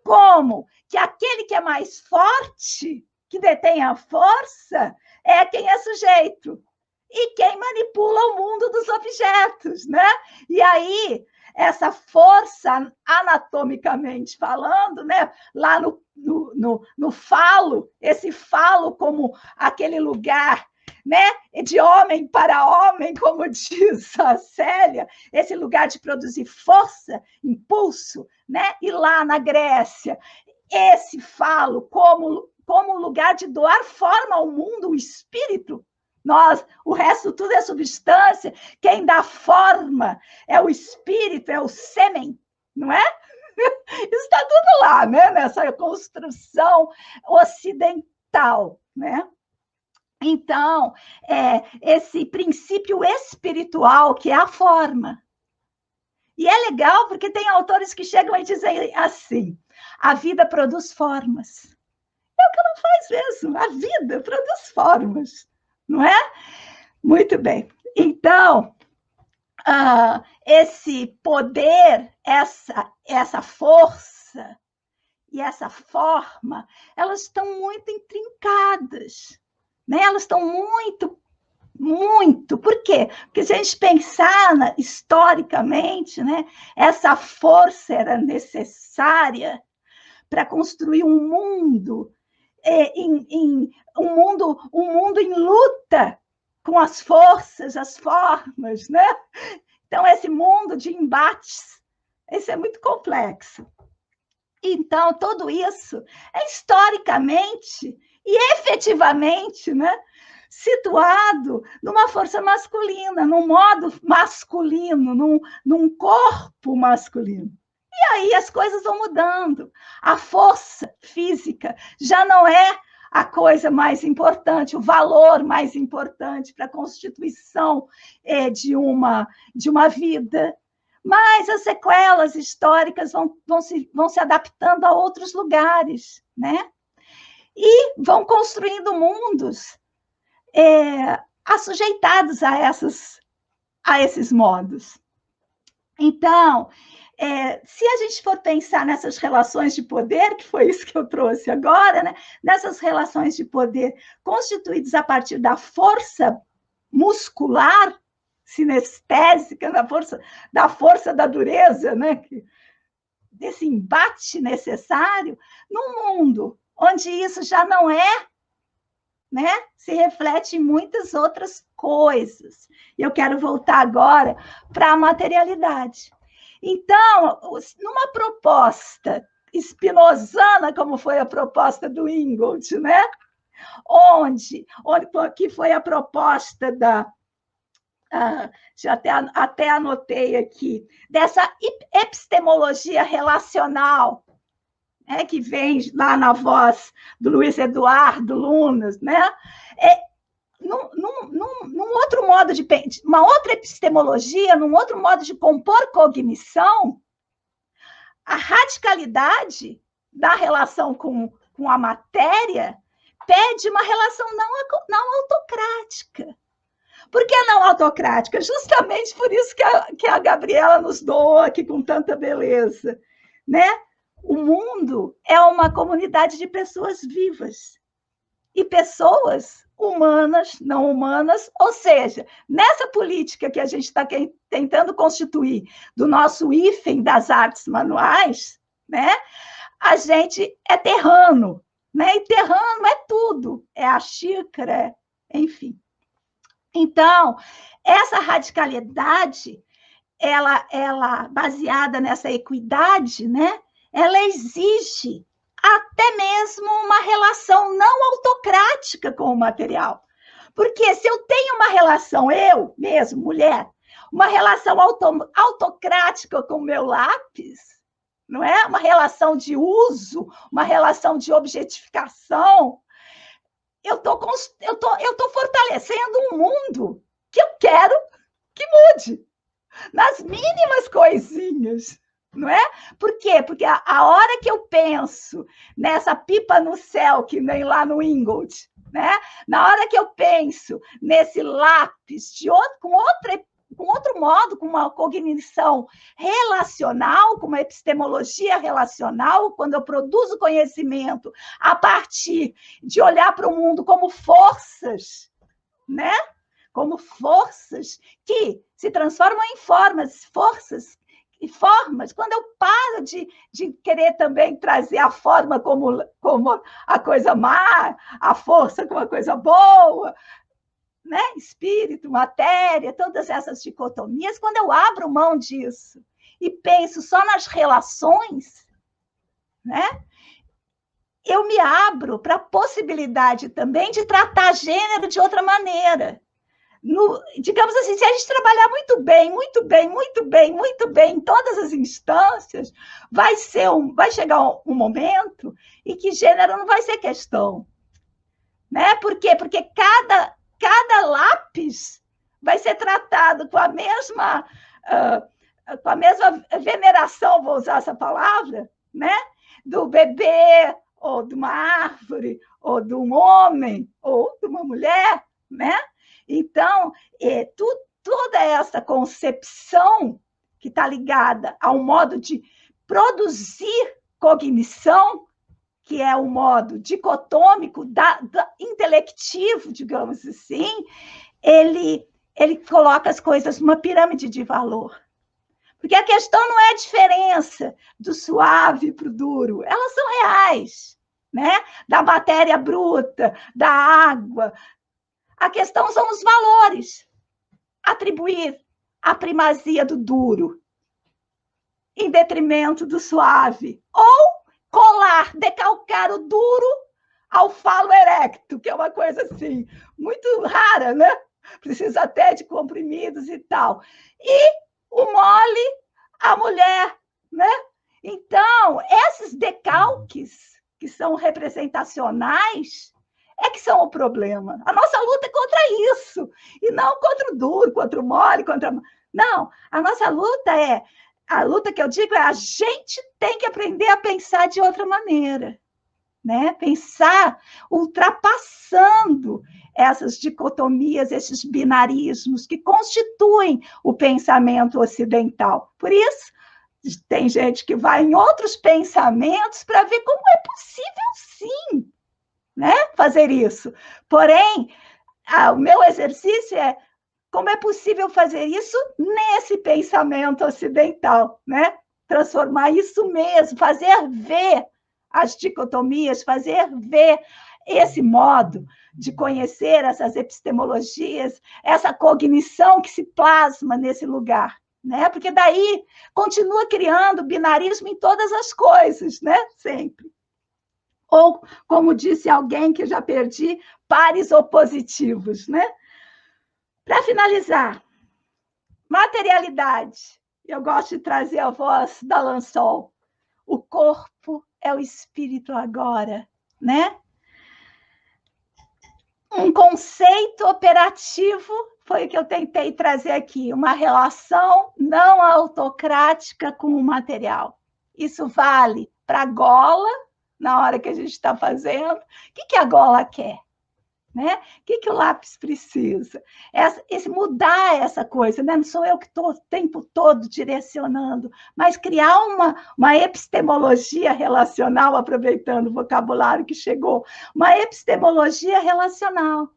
Como que aquele que é mais forte, que detém a força, é quem é sujeito. E quem manipula o mundo dos objetos, né? E aí, essa força, anatomicamente falando, né? Lá no falo, esse falo como aquele lugar, né? De homem para homem, como diz a Célia, esse lugar de produzir força, impulso, né? E lá na Grécia, esse falo como lugar de doar forma ao mundo, o espírito. O resto tudo é substância, quem dá forma é o espírito, é o sêmen, não é? Isso está tudo lá, né? Nessa construção ocidental, né? Então, esse princípio espiritual, que é a forma. E é legal porque tem autores que chegam e dizem assim, a vida produz formas. É o que ela faz mesmo, a vida produz formas, não é? Muito bem. Então, esse poder, essa força e essa forma, elas estão muito intrincadas, né? Elas estão muito. Por quê? Porque se a gente pensar historicamente, né, essa força era necessária para construir um mundo, um mundo em luta com as forças, as formas, né? Então, esse mundo de embates, esse é muito complexo. Então, tudo isso é historicamente e efetivamente, né, situado numa força masculina, num modo masculino, num corpo masculino. E aí as coisas vão mudando. A força física já não é a coisa mais importante, o valor mais importante para a constituição de uma vida. Mas as sequelas históricas vão se adaptando a outros lugares, né? E vão construindo mundos assujeitados a esses modos. Então, se a gente for pensar nessas relações de poder, que foi isso que eu trouxe agora, né? Nessas relações de poder constituídas a partir da força muscular, sinestésica, da força da dureza, né? Desse embate necessário, num mundo onde isso já não é, né? Se reflete em muitas outras coisas. E eu quero voltar agora para a materialidade. Então, numa proposta spinozana, como foi a proposta do Ingold, né? Que foi a proposta já até anotei aqui, dessa epistemologia relacional, que vem lá na voz do Luiz Eduardo Lunas, né? Num outro modo de pensar, uma outra epistemologia, num outro modo de compor cognição, a radicalidade da relação com a matéria pede uma relação não autocrática. Por que não autocrática? Justamente por isso que a Gabriela nos doou aqui com tanta beleza, né? O mundo é uma comunidade de pessoas vivas e pessoas humanas, não humanas, ou seja, nessa política que a gente está tentando constituir do nosso hífen das artes manuais, né? A gente é terrano, né? E terrano é tudo, é a xícara, enfim. Então, essa radicalidade, ela baseada nessa equidade, né? Ela exige até mesmo uma relação não autocrática com o material. Porque se eu tenho uma relação, eu mesmo, mulher, uma relação autocrática com o meu lápis, não é? Uma relação de uso, uma relação de objetificação, eu tô fortalecendo um mundo que eu quero que mude, nas mínimas coisinhas. Não é? Por quê? Porque a hora que eu penso nessa pipa no céu, que nem lá no Ingold, né? Na hora que eu penso nesse lápis com outro modo, com uma cognição relacional, com uma epistemologia relacional, quando eu produzo conhecimento a partir de olhar para o mundo como forças, né? Como forças que se transformam em formas, quando eu paro de querer também trazer a forma como a coisa má, a força como a coisa boa, né? Espírito, matéria, todas essas dicotomias, quando eu abro mão disso e penso só nas relações, né? Eu me abro para a possibilidade também de tratar gênero de outra maneira. digamos assim, se a gente trabalhar muito bem, muito bem, muito bem, muito bem em todas as instâncias, vai chegar um momento em que gênero não vai ser questão. Né? Por quê? Porque cada lápis vai ser tratado com a mesma veneração, vou usar essa palavra, né? Do bebê, ou de uma árvore, ou de um homem, ou de uma mulher, né? Então, toda essa concepção que está ligada ao modo de produzir cognição, que é o modo dicotômico, intelectivo, digamos assim, ele coloca as coisas numa pirâmide de valor. Porque a questão não é a diferença do suave para o duro, elas são reais, né? Da matéria bruta, da água. A questão são os valores. Atribuir a primazia do duro em detrimento do suave. Ou decalcar o duro ao falo erecto, que é uma coisa assim, muito rara, né? Precisa até de comprimidos e tal. E o mole, a mulher, né? Então, esses decalques, que são representacionais, é que são o problema. A nossa luta é contra isso, e não contra o duro, contra o mole, Não, a nossa luta a luta que eu digo a gente tem que aprender a pensar de outra maneira, né? Pensar ultrapassando essas dicotomias, esses binarismos que constituem o pensamento ocidental. Por isso, tem gente que vai em outros pensamentos para ver como é possível, sim, né, fazer isso. Porém, o meu exercício é como é possível fazer isso nesse pensamento ocidental, né? Transformar isso mesmo, fazer ver as dicotomias, fazer ver esse modo de conhecer essas epistemologias, essa cognição que se plasma nesse lugar, né? Porque daí continua criando binarismo em todas as coisas, né? Sempre. Ou, como disse alguém que eu já perdi, pares opositivos, né? Para finalizar, materialidade. Eu gosto de trazer a voz da Lansol. O corpo é o espírito agora, né? Um conceito operativo foi o que eu tentei trazer aqui, uma relação não autocrática com o material. Isso vale para a gola, na hora que a gente está fazendo. O que a gola quer? Né? O que o lápis precisa? Mudar essa coisa, né? Não sou eu que estou o tempo todo direcionando, mas criar uma epistemologia relacional, aproveitando o vocabulário que chegou, uma epistemologia relacional,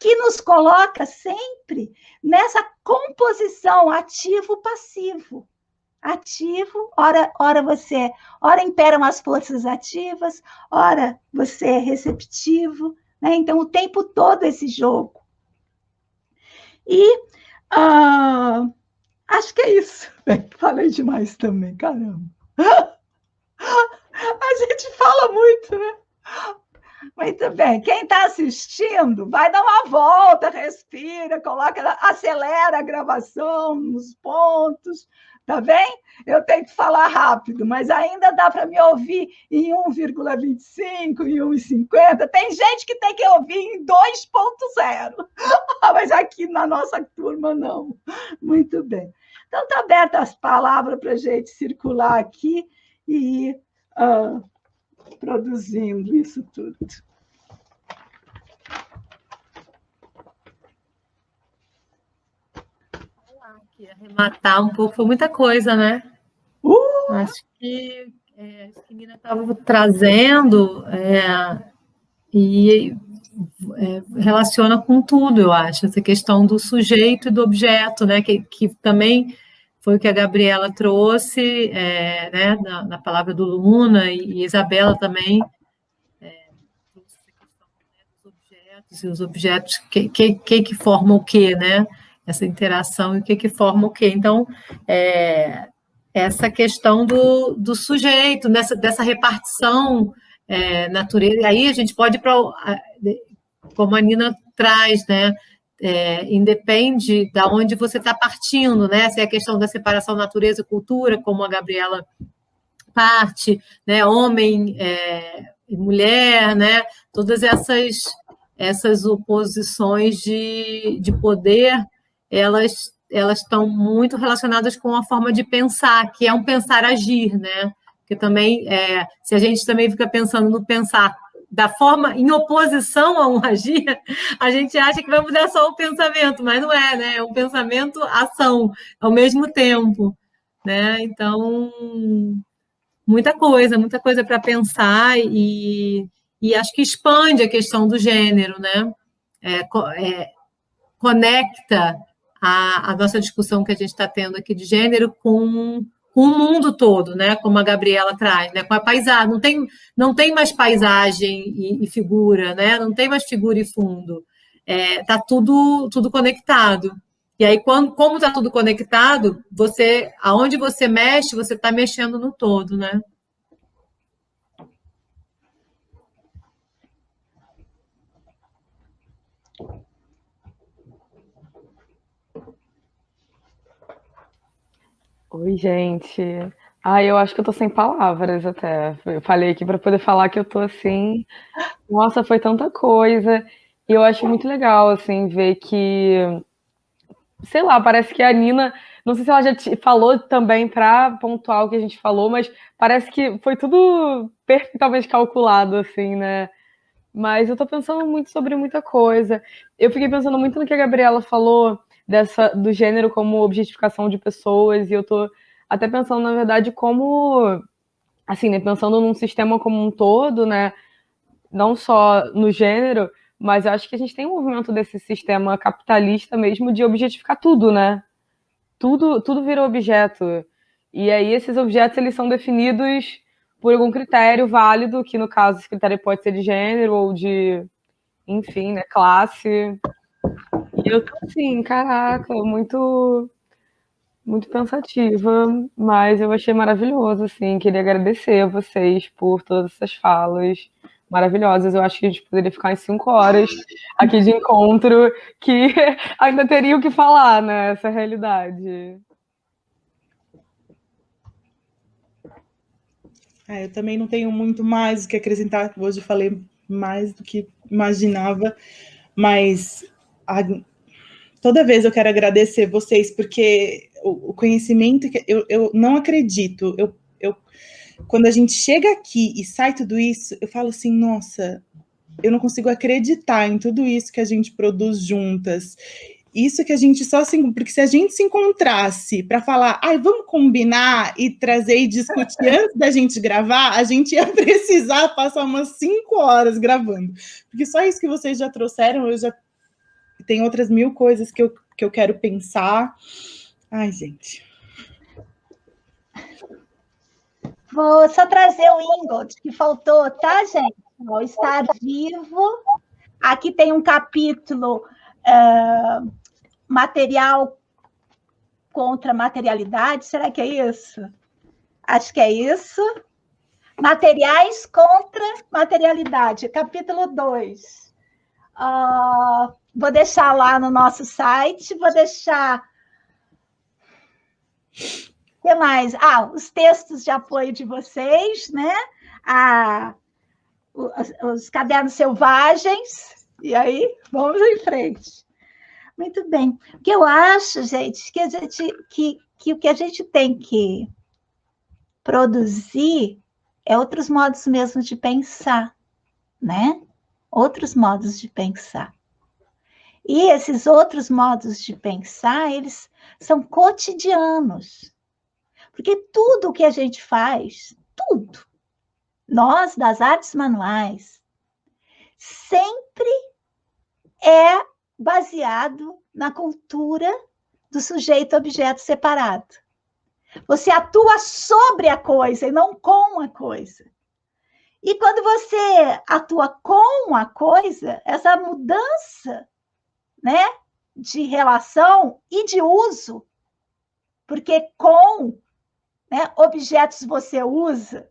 que nos coloca sempre nessa composição ativo-passivo. Ativo, ora imperam as forças ativas, ora você é receptivo, né? Então, o tempo todo esse jogo. E acho que é isso. Falei demais também, caramba. A gente fala muito, né? Muito bem. Quem está assistindo, vai dar uma volta, respira, acelera a gravação nos pontos, tá bem? Eu tenho que falar rápido, mas ainda dá para me ouvir em 1,25, em 1,50. Tem gente que tem que ouvir em 2,0. Mas aqui na nossa turma, não. Muito bem. Então, está aberta as palavras para a gente circular aqui e ir produzindo isso tudo. Arrematar um pouco, foi muita coisa, né? Acho que a Nina estava trazendo e relaciona com tudo, eu acho, essa questão do sujeito e do objeto, né? Que também foi o que a Gabriela trouxe, né? Na palavra do Luna, e Isabela também trouxe essa questão, né, dos objetos, e os objetos que formam o quê, né? Essa interação e o que forma o quê. Então, essa questão do sujeito, dessa repartição natureza. E aí a gente pode ir para, como a Nina traz, né? independe de onde você está partindo, né? Se é a questão da separação natureza e cultura, como a Gabriela parte, né? Homem e mulher, né? Todas essas oposições de poder, elas estão muito relacionadas com a forma de pensar, que é um pensar-agir, né? Porque também, se a gente também fica pensando no pensar da forma em oposição a um agir, a gente acha que vai mudar só o pensamento, mas não é, né? É um pensamento-ação ao mesmo tempo, né? Então, muita coisa para pensar e acho que expande a questão do gênero, né? Conecta a nossa discussão que a gente está tendo aqui de gênero com o mundo todo, né? Como a Gabriela traz, né? Com a paisagem. Não tem mais paisagem e figura, né? Não tem mais figura e fundo. Tá tudo conectado. E aí, como está tudo conectado, aonde você mexe, você está mexendo no todo, né? Oi, gente. Eu acho que eu tô sem palavras até. Eu falei aqui para poder falar que eu tô assim. Nossa, foi tanta coisa. E eu acho muito legal, assim, ver que, sei lá, parece que a Nina, não sei se ela já te falou também para pontuar o que a gente falou, mas parece que foi tudo perfeitamente calculado, assim, né? Mas eu tô pensando muito sobre muita coisa. Eu fiquei pensando muito no que a Gabriela falou do gênero como objetificação de pessoas, e eu tô até pensando, na verdade, como, assim, né, pensando num sistema como um todo, né, não só no gênero, mas eu acho que a gente tem um movimento desse sistema capitalista mesmo de objetificar tudo, né? Tudo vira objeto. E aí esses objetos, eles são definidos por algum critério válido, que no caso esse critério pode ser de gênero ou de, enfim, né, classe. E eu tô assim, caraca, muito pensativa, mas eu achei maravilhoso, assim, queria agradecer a vocês por todas essas falas maravilhosas. Eu acho que a gente poderia ficar em 5 horas aqui de encontro, que ainda teria o que falar, né, essa realidade. Eu também não tenho muito mais o que acrescentar. Hoje eu falei mais do que imaginava, mas toda vez eu quero agradecer vocês, porque o conhecimento que eu não acredito. Quando a gente chega aqui e sai tudo isso, eu falo assim, nossa, eu não consigo acreditar em tudo isso que a gente produz juntas. Isso que a gente só se... Porque se a gente se encontrasse para falar, vamos combinar e trazer e discutir antes da gente gravar, a gente ia precisar passar umas 5 horas gravando. Porque só isso que vocês já trouxeram, eu já tenho outras 1000 coisas que eu quero pensar. Ai, gente. Vou só trazer o Ingold, que faltou, tá, gente? Vou estar vivo. Aqui tem um capítulo material contra materialidade. Será que é isso? Acho que é isso. Materiais contra materialidade, capítulo 2. Vou deixar lá no nosso site, vou deixar... O que mais? Os textos de apoio de vocês, né? Os cadernos selvagens. E aí, vamos em frente. Muito bem. O que eu acho, gente, que o que a gente tem que produzir é outros modos mesmo de pensar, né? Outros modos de pensar. E esses outros modos de pensar, eles são cotidianos. Porque tudo o que a gente faz, tudo, nós das artes manuais, sempre é baseado na cultura do sujeito-objeto separado. Você atua sobre a coisa e não com a coisa. E quando você atua com a coisa, essa mudança, né, de relação e de uso, porque com, né, objetos você usa,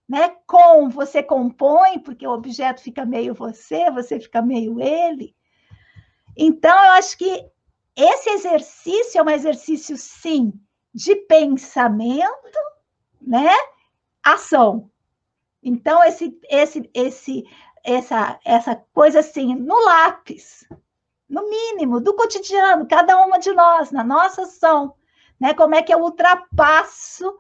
né, com você compõe, porque o objeto fica meio você fica meio ele. Então, eu acho que esse exercício é um exercício, sim, de pensamento, né? Ação. Então, essa coisa assim, no lápis, no mínimo, do cotidiano, cada uma de nós, na nossa ação, né? Como é que eu ultrapasso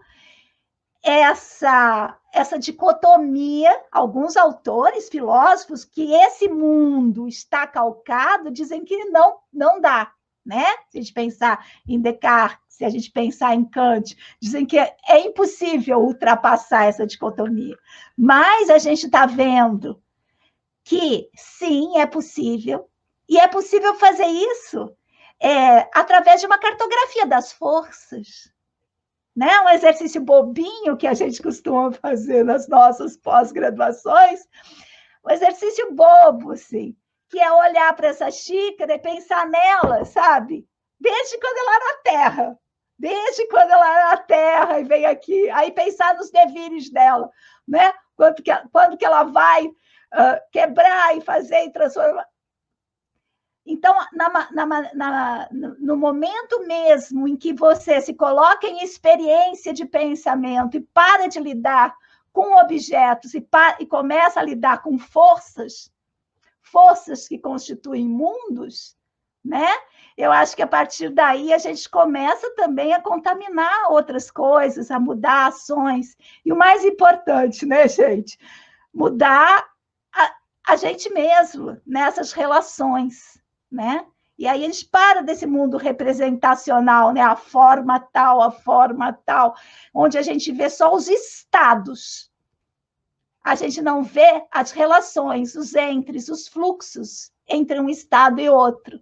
essa dicotomia? Alguns autores, filósofos, que esse mundo está calcado, dizem que não dá, né? Se a gente pensar em Descartes, se a gente pensar em Kant, dizem que é impossível ultrapassar essa dicotomia. Mas a gente está vendo que, sim, é possível, e é possível fazer isso através de uma cartografia das forças, né? Um exercício bobinho que a gente costuma fazer nas nossas pós-graduações, um exercício bobo, assim, que é olhar para essa xícara e pensar nela, sabe? Desde quando ela era terra. Desde quando ela era terra e vem aqui. Aí pensar nos devires dela, né? Quando que ela vai quebrar e fazer e transformar. Então, no momento mesmo em que você se coloca em experiência de pensamento e para de lidar com objetos e começa a lidar com forças que constituem mundos, né? Eu acho que a partir daí a gente começa também a contaminar outras coisas, a mudar ações. E o mais importante, né, gente? Mudar a gente mesmo nessas relações, né? E aí a gente para desse mundo representacional, né? A forma tal, onde a gente vê só os estados. A gente não vê as relações, os entres, os fluxos entre um estado e outro.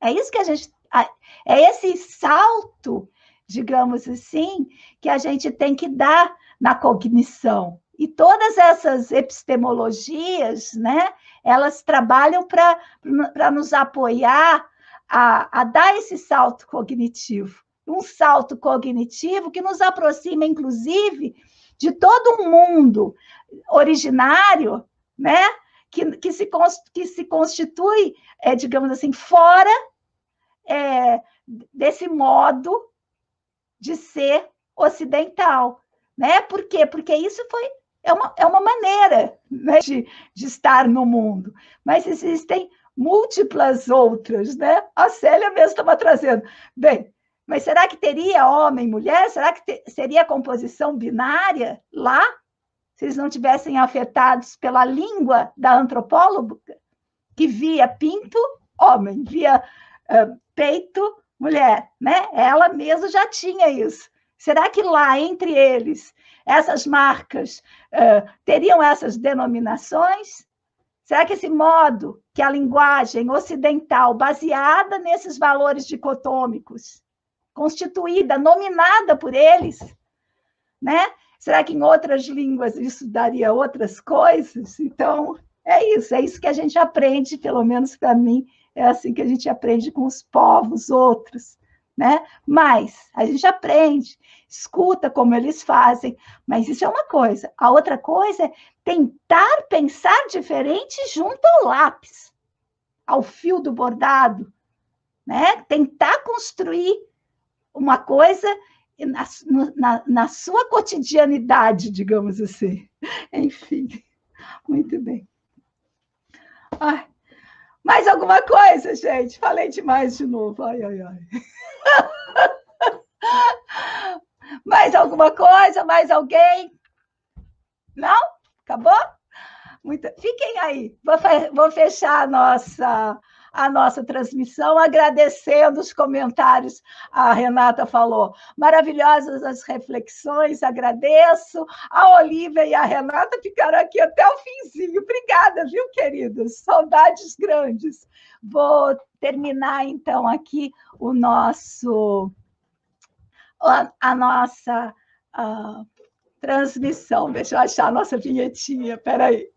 É isso que é esse salto, digamos assim, que a gente tem que dar na cognição. E todas essas epistemologias, né, elas trabalham para nos apoiar a dar esse salto cognitivo. Um salto cognitivo que nos aproxima, inclusive, de todo um mundo originário, né, que se constitui, digamos assim, fora desse modo de ser ocidental, né? Por quê? Porque isso é uma maneira, né, de estar no mundo, mas existem múltiplas outras, né? A Célia mesmo estava trazendo. Bem, mas será que teria homem e mulher? Será que seria composição binária lá? Se eles não tivessem afetados pela língua da antropóloga, que via pinto, homem, via peito, mulher, né? Ela mesma já tinha isso. Será que lá, entre eles, essas marcas teriam essas denominações? Será que esse modo que a linguagem ocidental, baseada nesses valores dicotômicos, constituída, nominada por eles, né? Será que em outras línguas isso daria outras coisas? Então, é isso que a gente aprende, pelo menos para mim, é assim que a gente aprende com os povos outros, né? Mas a gente aprende, escuta como eles fazem, mas isso é uma coisa. A outra coisa é tentar pensar diferente junto ao lápis, ao fio do bordado, né? Tentar construir uma coisa na sua cotidianidade, digamos assim. Enfim, muito bem. Ai, mais alguma coisa, gente? Falei demais de novo. Ai. Mais alguma coisa? Mais alguém? Não? Acabou? Fiquem aí. Vou fechar a nossa transmissão, agradecendo os comentários. A Renata falou, maravilhosas as reflexões, agradeço. A Olivia e a Renata ficaram aqui até o finzinho. Obrigada, viu, queridos? Saudades grandes. Vou terminar, então, aqui a nossa transmissão. Deixa eu achar a nossa vinhetinha, espera aí.